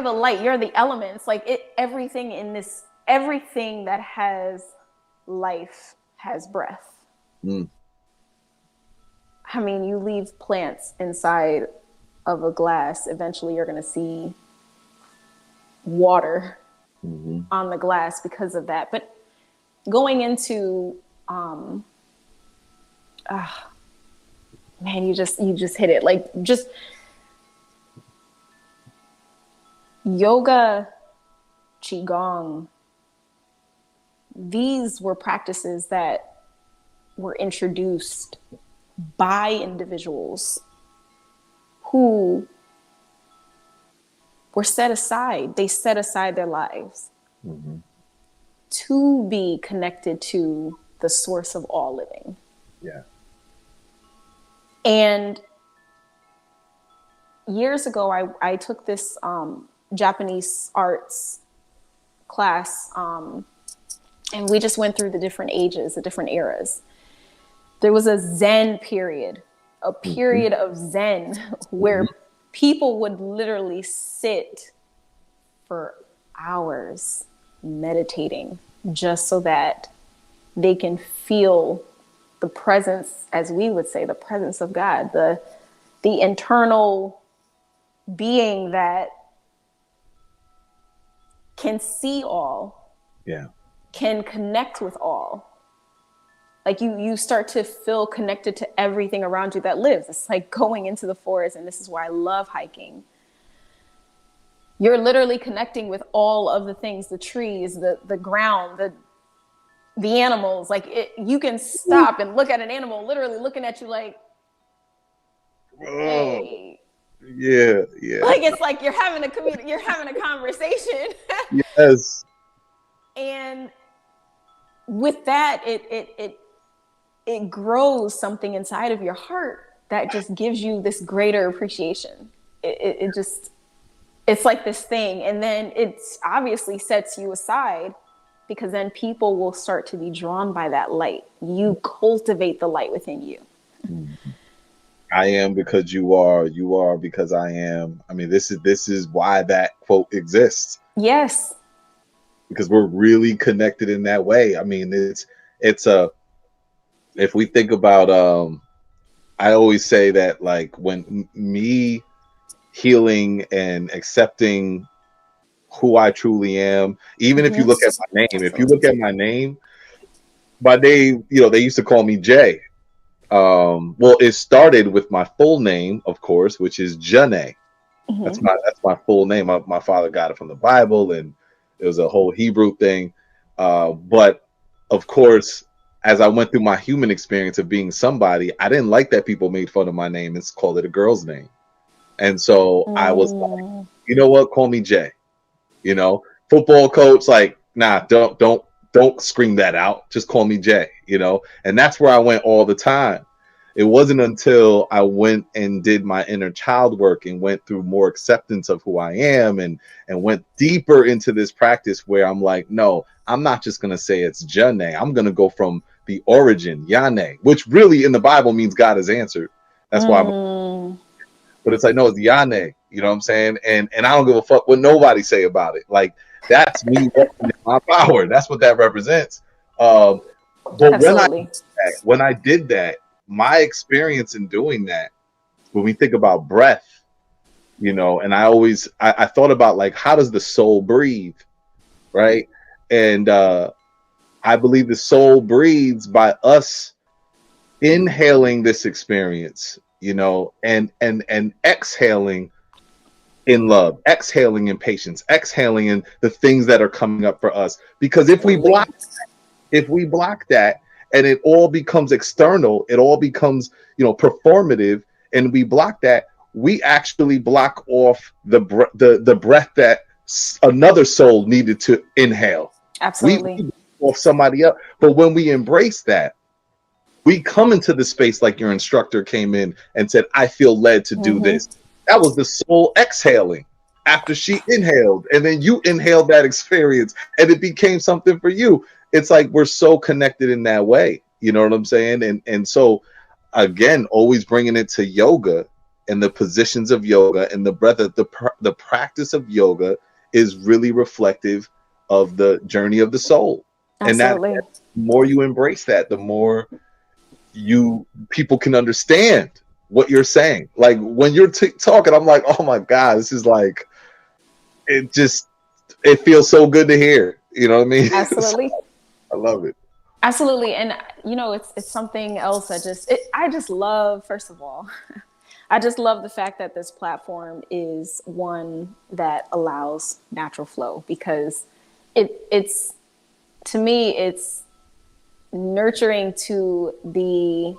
the light. You're the elements. Like everything that has life has breath. I mean, you leave plants inside of a glass, eventually you're going to see water on the glass because of that. But going into, man, you just hit it. Like just yoga, qigong. These were practices that were introduced by individuals who were set aside. They set aside their lives to be connected to the source of all living. Yeah. And years ago, I took this Japanese arts class, and we just went through the different ages, the different eras. There was a Zen period, a period of Zen where people would literally sit for hours meditating just so that they can feel the presence, as we would say, the presence of God, the internal being that can see all, Yeah. can connect with all. Like you start to feel connected to everything around you that lives. It's like going into the forest, and this is why I love hiking. You're literally connecting with all of the things, the trees, the ground, the animals. Like you can stop and look at an animal literally looking at you like, hey. Yeah, yeah. Like it's like you're having a conversation. Yes. And with that, it grows something inside of your heart that just gives you this greater appreciation. It's like this thing. And then it obviously sets you aside, because then people will start to be drawn by that light. You cultivate the light within you. I am because you are. You are because I am. I mean, this is why that quote exists. Yes. Because we're really connected in that way. I mean, it's a, if we think about, I always say that, like, when me healing and accepting who I truly am, even if you look at my name, if you look at my name, they used to call me Jay. Well, it started with my full name, of course, which is Janae. That's my full name. My father got it from the Bible, and it was a whole Hebrew thing. But of course, as I went through my human experience of being somebody, I didn't like that people made fun of my name and called it a girl's name. And so I was like, you know what? Call me Jay. You know, football coach, like, nah, don't scream that out. Just call me Jay, you know? And that's where I went all the time. It wasn't until I went and did my inner child work and went through more acceptance of who I am and went deeper into this practice where I'm like, no, I'm not just going to say it's Janae. I'm going to go from the origin, Yane, which really in the Bible means God has answered. That's why but it's like, no, it's Yane. You know what I'm saying? And I don't give a fuck what nobody say about it. Like, that's me walking in my power. That's what that represents. But Absolutely. when I did that, my experience in doing that, when we think about breath, you know, and I thought about, like, how does the soul breathe, right? And I believe the soul breathes by us inhaling this experience, you know, and exhaling in love, exhaling in patience, exhaling in the things that are coming up for us. Because if we block that and it all becomes external, it all becomes, you know, performative, and we block that, we actually block off the breath that another soul needed to inhale. Absolutely. We off somebody else. But when we embrace that, we come into the space like your instructor came in and said, I feel led to do this. That was the soul exhaling after she inhaled, and then you inhaled that experience and it became something for you. It's like we're so connected in that way. You know what I'm saying? And so, again, always bringing it to yoga and the positions of yoga and the breath of the practice of yoga is really reflective of the journey of the soul. Absolutely. And that the more you embrace that, the more people can understand what you're saying. Like, when you're talking, I'm like, oh my God, this is like, it feels so good to hear. You know what I mean? Absolutely. I love it. Absolutely. And you know, it's something else I just love, first of all, I just love the fact that this platform is one that allows natural flow, because it's to me, it's nurturing to the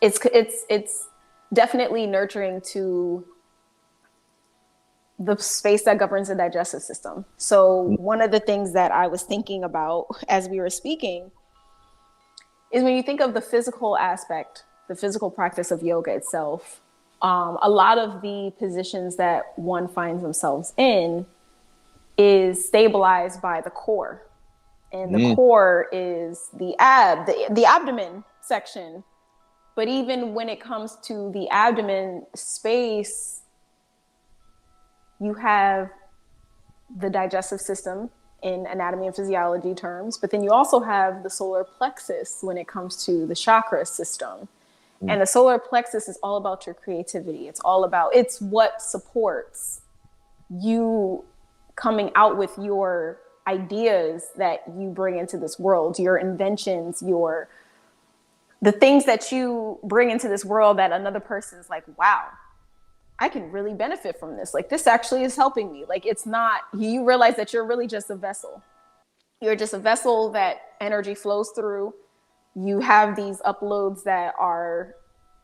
it's definitely nurturing to the space that governs the digestive system. So one of the things that I was thinking about as we were speaking is, when you think of the physical aspect, the physical practice of yoga itself, a lot of the positions that one finds themselves in is stabilized by the core. And the Mm. core is the the abdomen section. But even when it comes to the abdomen space, you have the digestive system in anatomy and physiology terms, but then you also have the solar plexus when it comes to the chakra system. Mm. And the solar plexus is all about your creativity. It's what supports you coming out with your ideas that you bring into this world, your inventions, the things that you bring into this world that another person is like, wow, I can really benefit from this. Like, this actually is helping me. Like, it's not, you realize that you're really just a vessel. You're just a vessel that energy flows through. You have these uploads that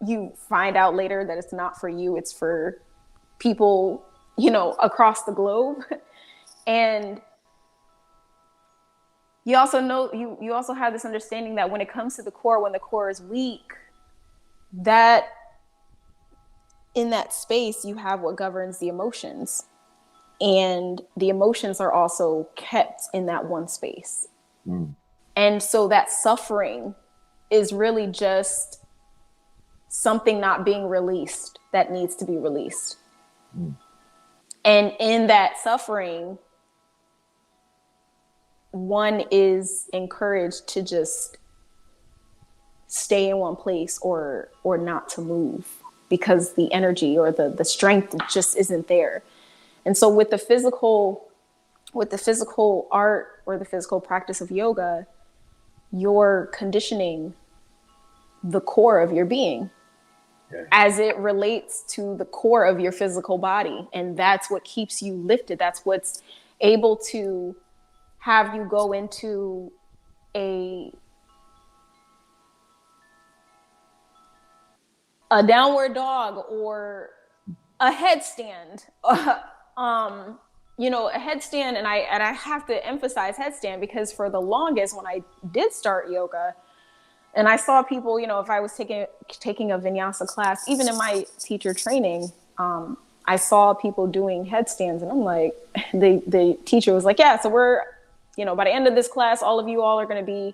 you find out later that it's not for you, it's for people, across the globe. And you also know, you also have this understanding that when it comes to the core, when the core is weak, that in that space, you have what governs the emotions. And the emotions are also kept in that one space. Mm. And so that suffering is really just something not being released that needs to be released. Mm. And in that suffering, one is encouraged to just stay in one place or not to move, because the energy or the strength just isn't there. And so with the physical art or the physical practice of yoga, you're conditioning the core of your being as it relates to the core of your physical body. And that's what keeps you lifted. That's what's able to have you go into a downward dog or a headstand, a headstand. And I have to emphasize headstand, because for the longest, when I did start yoga and I saw people, if I was taking a vinyasa class, even in my teacher training, I saw people doing headstands, and I'm like, the teacher was like, yeah, so we're, by the end of this class, all of you all are going to be,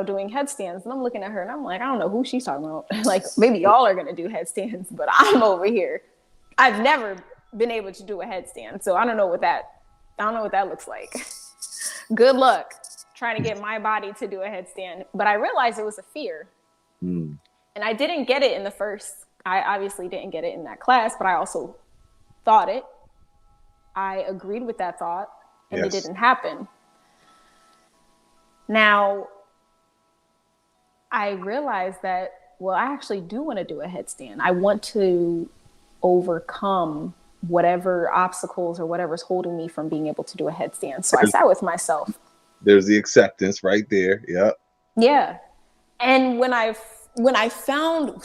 doing headstands. And I'm looking at her and I'm like, I don't know who she's talking about. Like, maybe y'all are going to do headstands, but I'm over here. I've never been able to do a headstand. So I don't know what that looks like. Good luck trying to get my body to do a headstand. But I realized it was a fear. Mm. And I didn't get it I obviously didn't get it in that class, but I also thought it. I agreed with that thought, and It didn't happen. Now, I realized that, well, I actually do want to do a headstand. I want to overcome whatever obstacles or whatever's holding me from being able to do a headstand. So I sat with myself. There's the acceptance right there. Yeah. Yeah. And when I discovered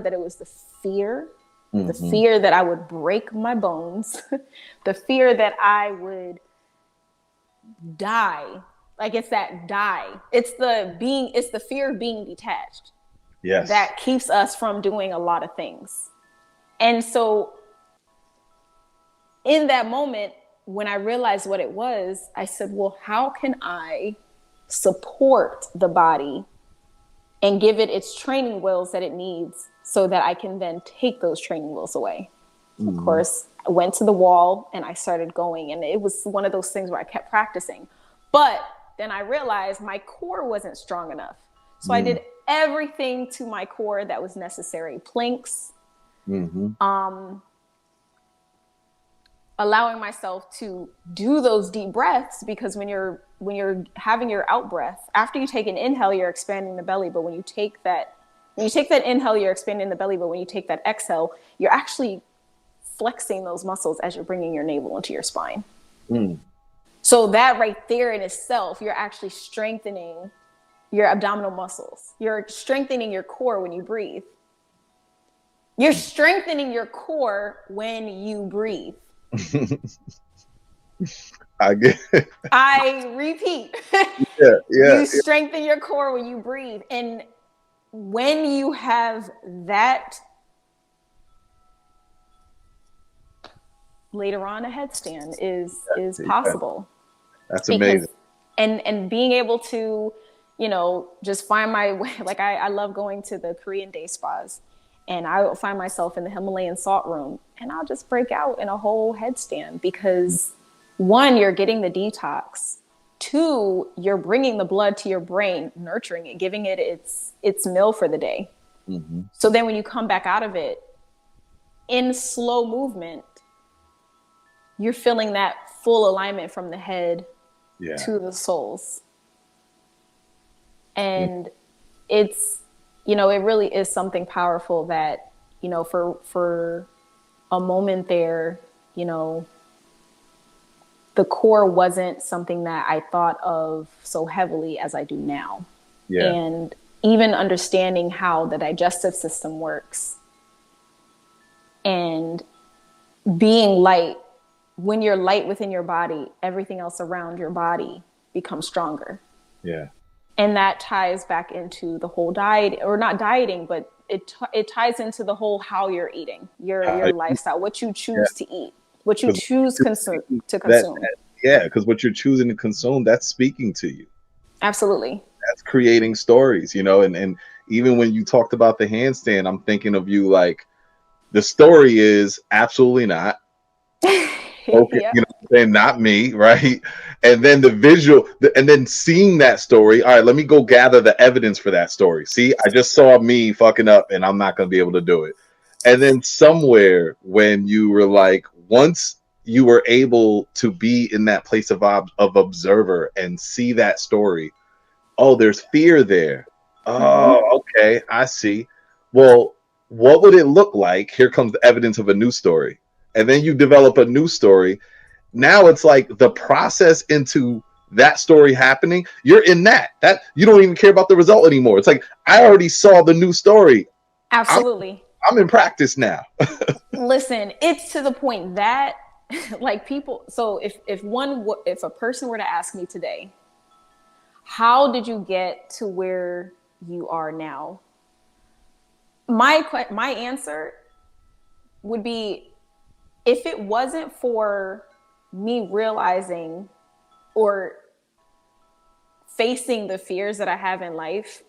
that it was the fear, mm-hmm. the fear that I would break my bones, the fear that I would die. Like, it's that die. It's the fear of being detached. Yes. That keeps us from doing a lot of things. And so in that moment, when I realized what it was, I said, well, how can I support the body and give it its training wheels that it needs so that I can then take those training wheels away? Mm-hmm. Of course, I went to the wall and I started going, and it was one of those things where I kept practicing. But then I realized my core wasn't strong enough. So I did everything to my core that was necessary. Planks, mm-hmm. Allowing myself to do those deep breaths, because when you're having your out breath, after you take an inhale, you're expanding the belly. But when you take that inhale, you're expanding the belly. But when you take that exhale, you're actually flexing those muscles as you're bringing your navel into your spine. Mm. So that right there in itself, you're actually strengthening your abdominal muscles. You're strengthening your core when you breathe. You're strengthening your core when you breathe. I get it. I repeat. Yeah. You strengthen your core when you breathe. And when you have that later on a headstand is Yeah. possible. That's Because amazing. and being able to, you know, just find my way. Like I love going to the Korean day spas, and I will find myself in the Himalayan salt room, and I'll just break out in a whole headstand because one, you're getting the detox. Two, you're bringing the blood to your brain, nurturing it, giving it its meal for the day. Mm-hmm. So then when you come back out of it in slow movement, you're feeling that full alignment from the head Yeah. to the soles. Mm. And it's, you know, it really is something powerful that, you know, for a moment there, you know, the core wasn't something that I thought of so heavily as I do now. Yeah. And even understanding how the digestive system works and being light, when you're light within your body, everything else around your body becomes stronger. Yeah. And that ties back into the whole diet, or not dieting, but it ties into the whole how you're eating, your lifestyle, what you choose to eat, what you choose to consume. Yeah, because what you're choosing to consume, that's speaking to you. Absolutely. That's creating stories, you know. And even when you talked about the handstand, I'm thinking of you like the story is absolutely not. Okay, Yeah. you know, and not me, right? And then the visual, and then seeing that story. All right, let me go gather the evidence for that story. See, I just saw me fucking up, and I'm not going to be able to do it. And then somewhere when you were like, once you were able to be in that place of observer and see that story, oh, there's fear there. Mm-hmm. Oh, okay, I see. Well, what would it look like? Here comes the evidence of a new story. And then you develop a new story. Now it's like the process into that story happening. You're in that you don't even care about the result anymore. It's like I already saw the new story. I'm, Absolutely. I'm in practice now. Listen, it's to the point that like people, so if a person were to ask me today, how did you get to where you are now? My answer would be, if it wasn't for me realizing or facing the fears that I have in life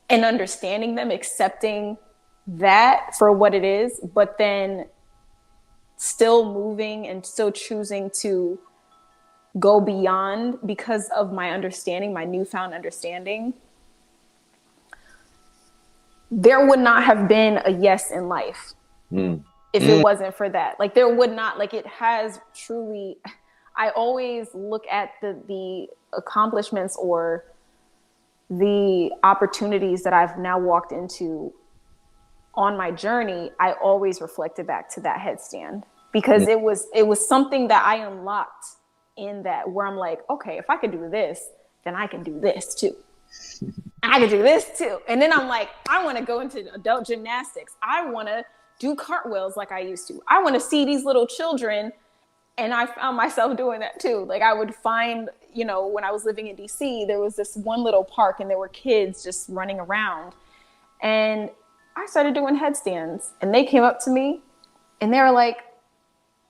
and understanding them, accepting that for what it is, but then still moving and still choosing to go beyond because of my understanding, my newfound understanding, there would not have been a yes in life Mm. if it wasn't for that. Like there would not, like it has truly, I always look at the accomplishments or the opportunities that I've now walked into on my journey. I always reflected back to that headstand because it was something that I unlocked in that, where I'm like, okay, if I could do this, then I can do this too. I can do this too. And then I'm like, I want to go into adult gymnastics. I want to do cartwheels like I used to. I want to see these little children. And I found myself doing that too. Like I would find, you know, when I was living in DC, there was this one little park and there were kids just running around. And I started doing headstands, and they came up to me and they were like,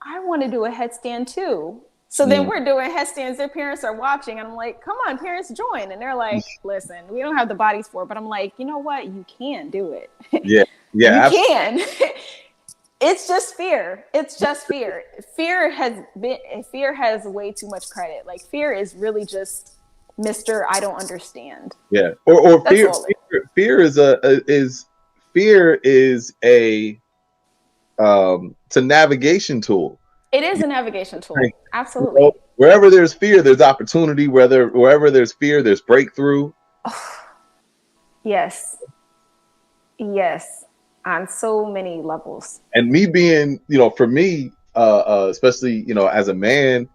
I want to do a headstand too. So then we're doing headstands. Their parents are watching, and I'm like, come on, parents, join. And they're like, listen, we don't have the bodies for it. But I'm like, you know what? You can do it. Yeah. Yeah. You Absolutely. can. It's just fear. It's just fear. Fear has way too much credit. Like fear is really just Mr. I don't understand. Yeah. Or That's fear. all. Fear is a it's a navigation tool. It is a navigation tool. Like, you know, Absolutely. wherever there's fear, there's opportunity. Wherever there's fear, there's breakthrough. Yes. Yes. On so many levels. And me being, you know, for me, especially, you know, as a man,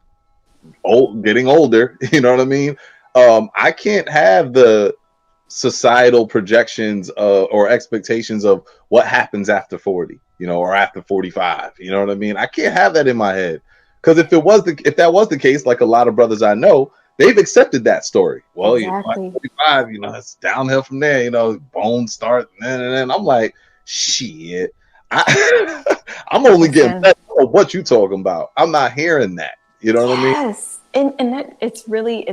getting older, you know what I mean? I can't have the societal projections or expectations of what happens after 40, you know, or after 45. You know what I mean? I can't have that in my head, because if that was the case, like a lot of brothers I know, they've accepted that story. Well, you know, at Exactly. 45, you know, it's downhill from there. You know, bones start, and I'm like, shit. I'm only getting Listen. better. know what you talking about. I'm not hearing that. You know what I mean? Yes. And that it's really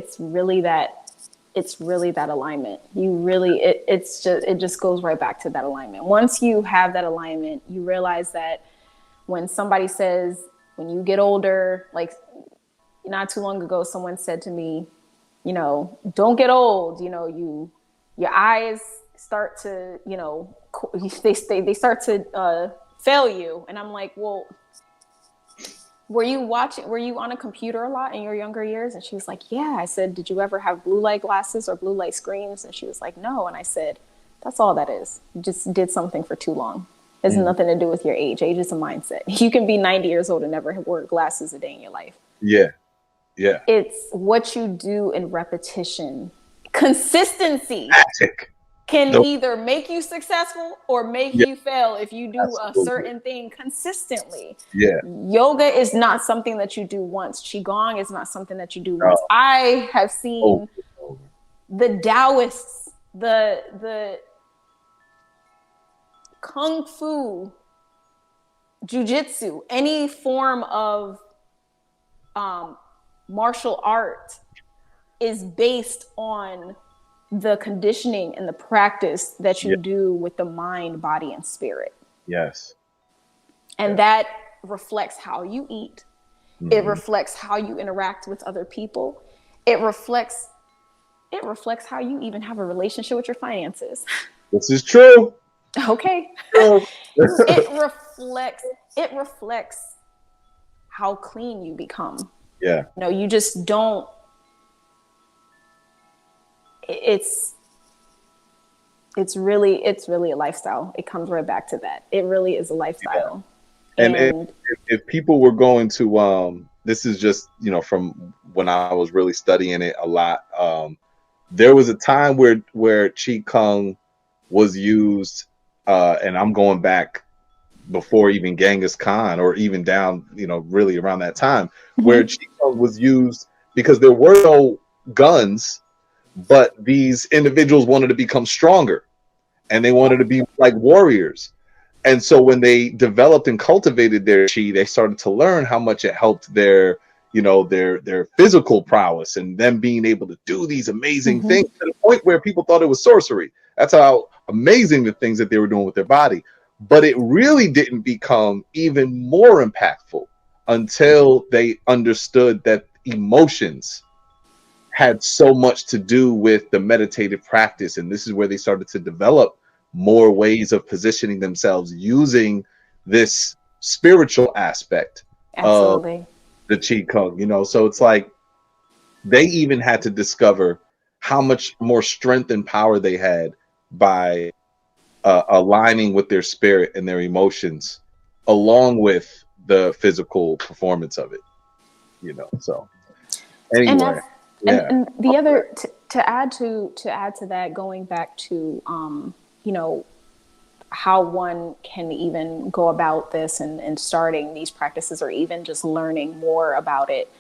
that alignment. You really, it just goes right back to that alignment. Once you have that alignment, you realize that when somebody says, when you get older, like not too long ago, someone said to me, you know, don't get old. You know, your eyes start to, you know, they start to fail you. And I'm like, well, were you on a computer a lot in your younger years? And she was like, yeah. I said, did you ever have blue light glasses or blue light screens? And she was like, no. And I said, that's all that is. You just did something for too long. It has nothing to do with your age. Age is a mindset. You can be 90 years old and never wear glasses a day in your life. Yeah. Yeah. It's what you do in repetition. Consistency Magic. can No, either make you successful or make yeah, you fail if you do a absolutely. certain thing consistently. Yeah. Yoga is not something that you do once. Qigong is not something that you do No. once. I have Oh, seen the Taoists, the Kung Fu, Jiu-Jitsu, any form of martial art is based on the conditioning and the practice that yeah. you do with the mind, body, and spirit. Yes. And that reflects how you eat. It Mm-hmm. reflects how you interact with other people. It reflects how you even have a relationship with your finances. This is true. Okay. True. it reflects it reflects how clean you become. Yeah. You know, you just don't it's it's really a lifestyle. It comes right back to that. It really is a Yeah. lifestyle. And And if people were going to this is just, you know, from when I was really studying it a lot. There was a time where Qigong was used, and I'm going back before even Genghis Khan or even down, you know, really around that time, where Qigong was used because there were no guns, but these individuals wanted to become stronger and they wanted to be like warriors. And so when they developed and cultivated their chi, they started to learn how much it helped their, you know, their physical prowess and them being able to do these amazing things to the point where people thought it was sorcery. That's how amazing the things that they were doing with their body. But it really didn't become even more impactful until they understood that emotions had so much to do with the meditative practice. And this is where they started to develop more ways of positioning themselves using this spiritual aspect of absolutely. the Qigong, you know. So it's like they even had to discover how much more strength and power they had by aligning with their spirit and their emotions along with the physical performance of it, you know. So And anyway, that's yeah. and the other to add to that, going back to you know, how one can even go about this and starting these practices or even just learning more about it.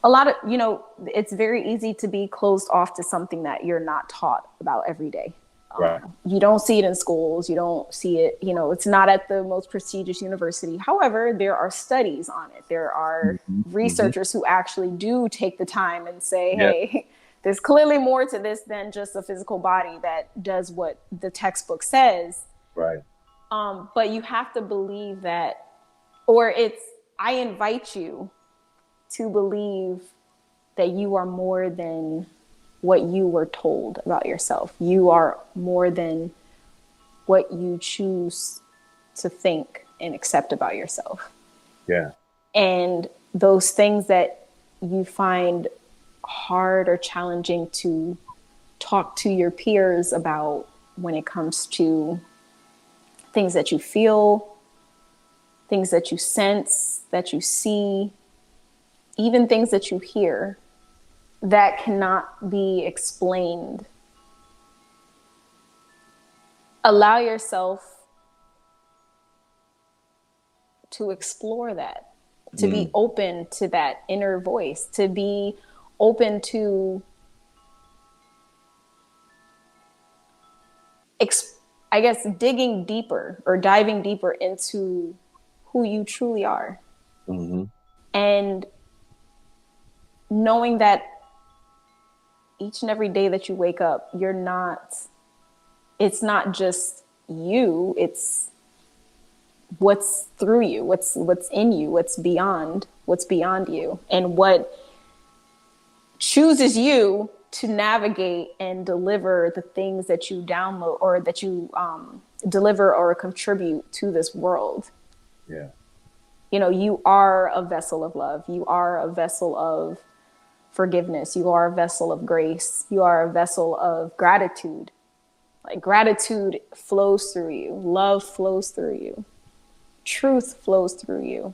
A lot of, you know, it's very easy to be closed off to something that you're not taught about every day. Right. You don't see it in schools. You don't see it, you know, it's not at the most prestigious university. However, there are studies on it. There are Mm-hmm. Mm-hmm. researchers who actually do take the time and say, Yeah. hey, there's clearly more to this than just a physical body that does what the textbook says. Right. But you have to believe that, or I invite you to believe that you are more than what you were told about yourself. You are more than what you choose to think and accept about yourself. Yeah. And those things that you find hard or challenging to talk to your peers about when it comes to things that you feel, things that you sense, that you see, even things that you hear that cannot be explained. Allow yourself to explore that, to be open to that inner voice, to be open to, I guess, digging deeper or diving deeper into who you truly are. Mm-hmm. And knowing that each and every day that you wake up, it's not just you, it's what's through you, what's in you, what's beyond you, and what chooses you to navigate and deliver the things that you download or that you deliver or contribute to this world. Yeah. You know, you are a vessel of love. You are a vessel of forgiveness. You are a vessel of grace. You are a vessel of gratitude. Like gratitude flows through you. Love flows through you. Truth flows through you.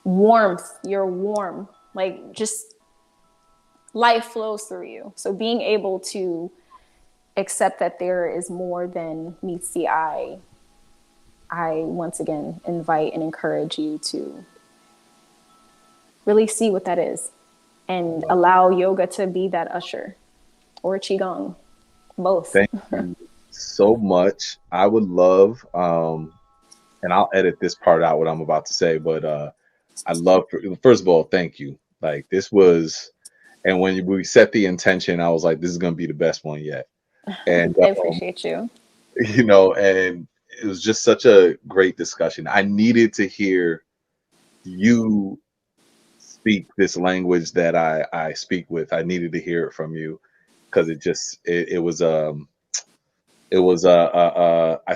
Warmth, you're warm. Like just life flows through you. So being able to accept that there is more than meets the eye, I once again invite and encourage you to really see what that is and allow yoga to be that usher, or qigong, both. Thank you so much. I would love, and I'll edit this part out what I'm about to say, but I love, first of all, thank you. Like this was, and when we set the intention, I was like, this is going to be the best one yet. And, I appreciate you. and it was just such a great discussion. I needed to hear you speak this language that I speak with. I needed to hear it from you because it was I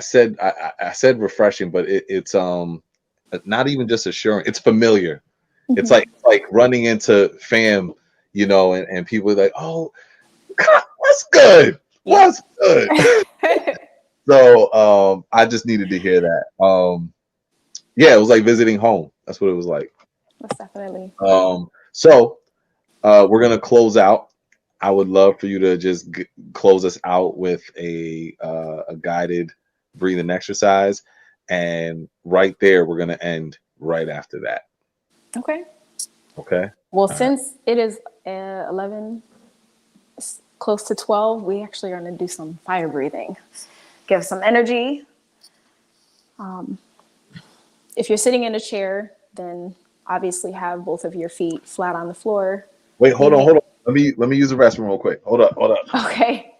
said refreshing, but it's not even just assuring. It's familiar. It's like running into fam, and people are like, oh, what's good? Yep. What's good? So I just needed to hear that. Yeah, it was like visiting home. That's what it was like. Most definitely. So we're gonna close out. I would love for you to just close us out with a guided breathing exercise, and right there we're gonna end right after that. Okay. Okay. Well, All right. since it is 11, close to 12, we actually are going to do some fire breathing. Give some energy. If you're sitting in a chair, then obviously have both of your feet flat on the floor. Wait, hold on. Let me use the restroom real quick. Hold up. Okay.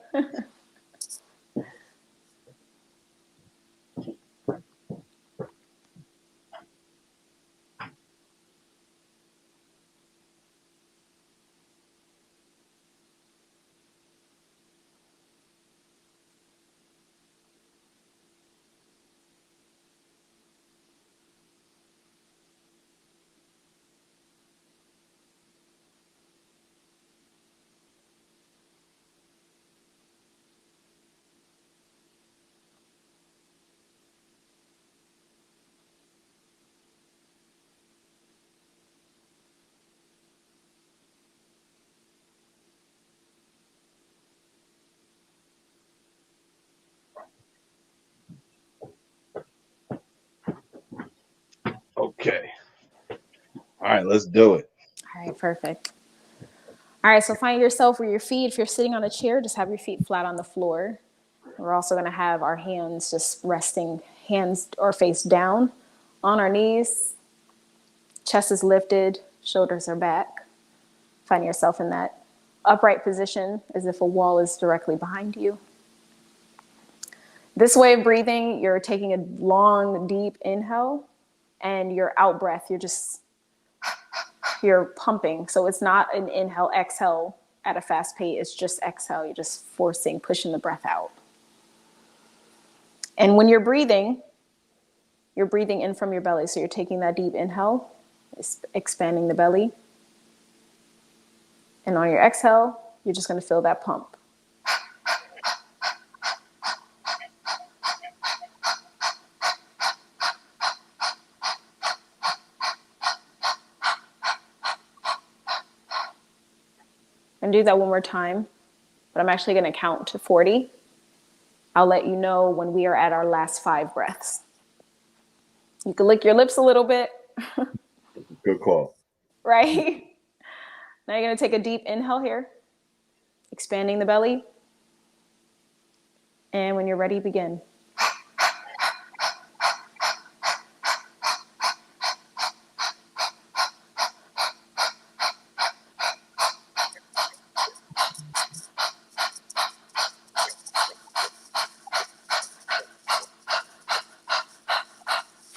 Okay. All right, let's do it. All right, perfect. All right, so find yourself where your feet, if you're sitting on a chair, just have your feet flat on the floor. We're also going to have our hands just resting, hands or face down on our knees. Chest is lifted, shoulders are back. Find yourself in that upright position as if a wall is directly behind you. This way of breathing, you're taking a long, deep inhale, and your out breath, you're pumping. So it's not an inhale, exhale at a fast pace. It's just exhale. You're just pushing the breath out. And when you're breathing in from your belly. So you're taking that deep inhale, expanding the belly. And on your exhale, you're just going to feel that pump. And do that one more time, but I'm actually going to count to 40. I'll let you know when we are at our last 5 breaths. You can lick your lips a little bit. Good call. Right? Now you're going to take a deep inhale here, expanding the belly. And when you're ready, begin.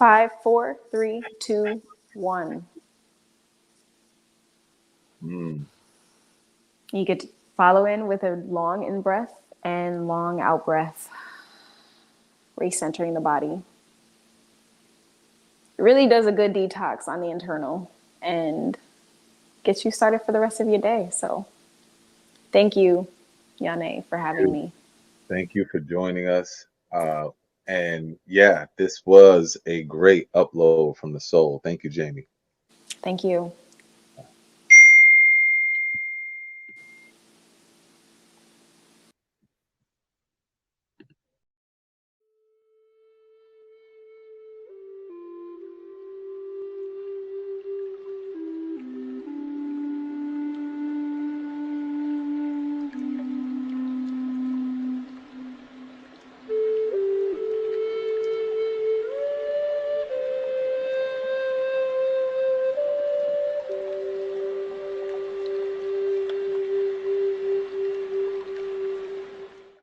5, 4, 3, 2, 1. Mm. You get to follow in with a long in breath and long out breath, recentering the body. It really does a good detox on the internal and gets you started for the rest of your day. So thank you, Yane, for having me. Thank you for joining us. And yeah, this was a great upload from the soul. Thank you, Jamie. Thank you.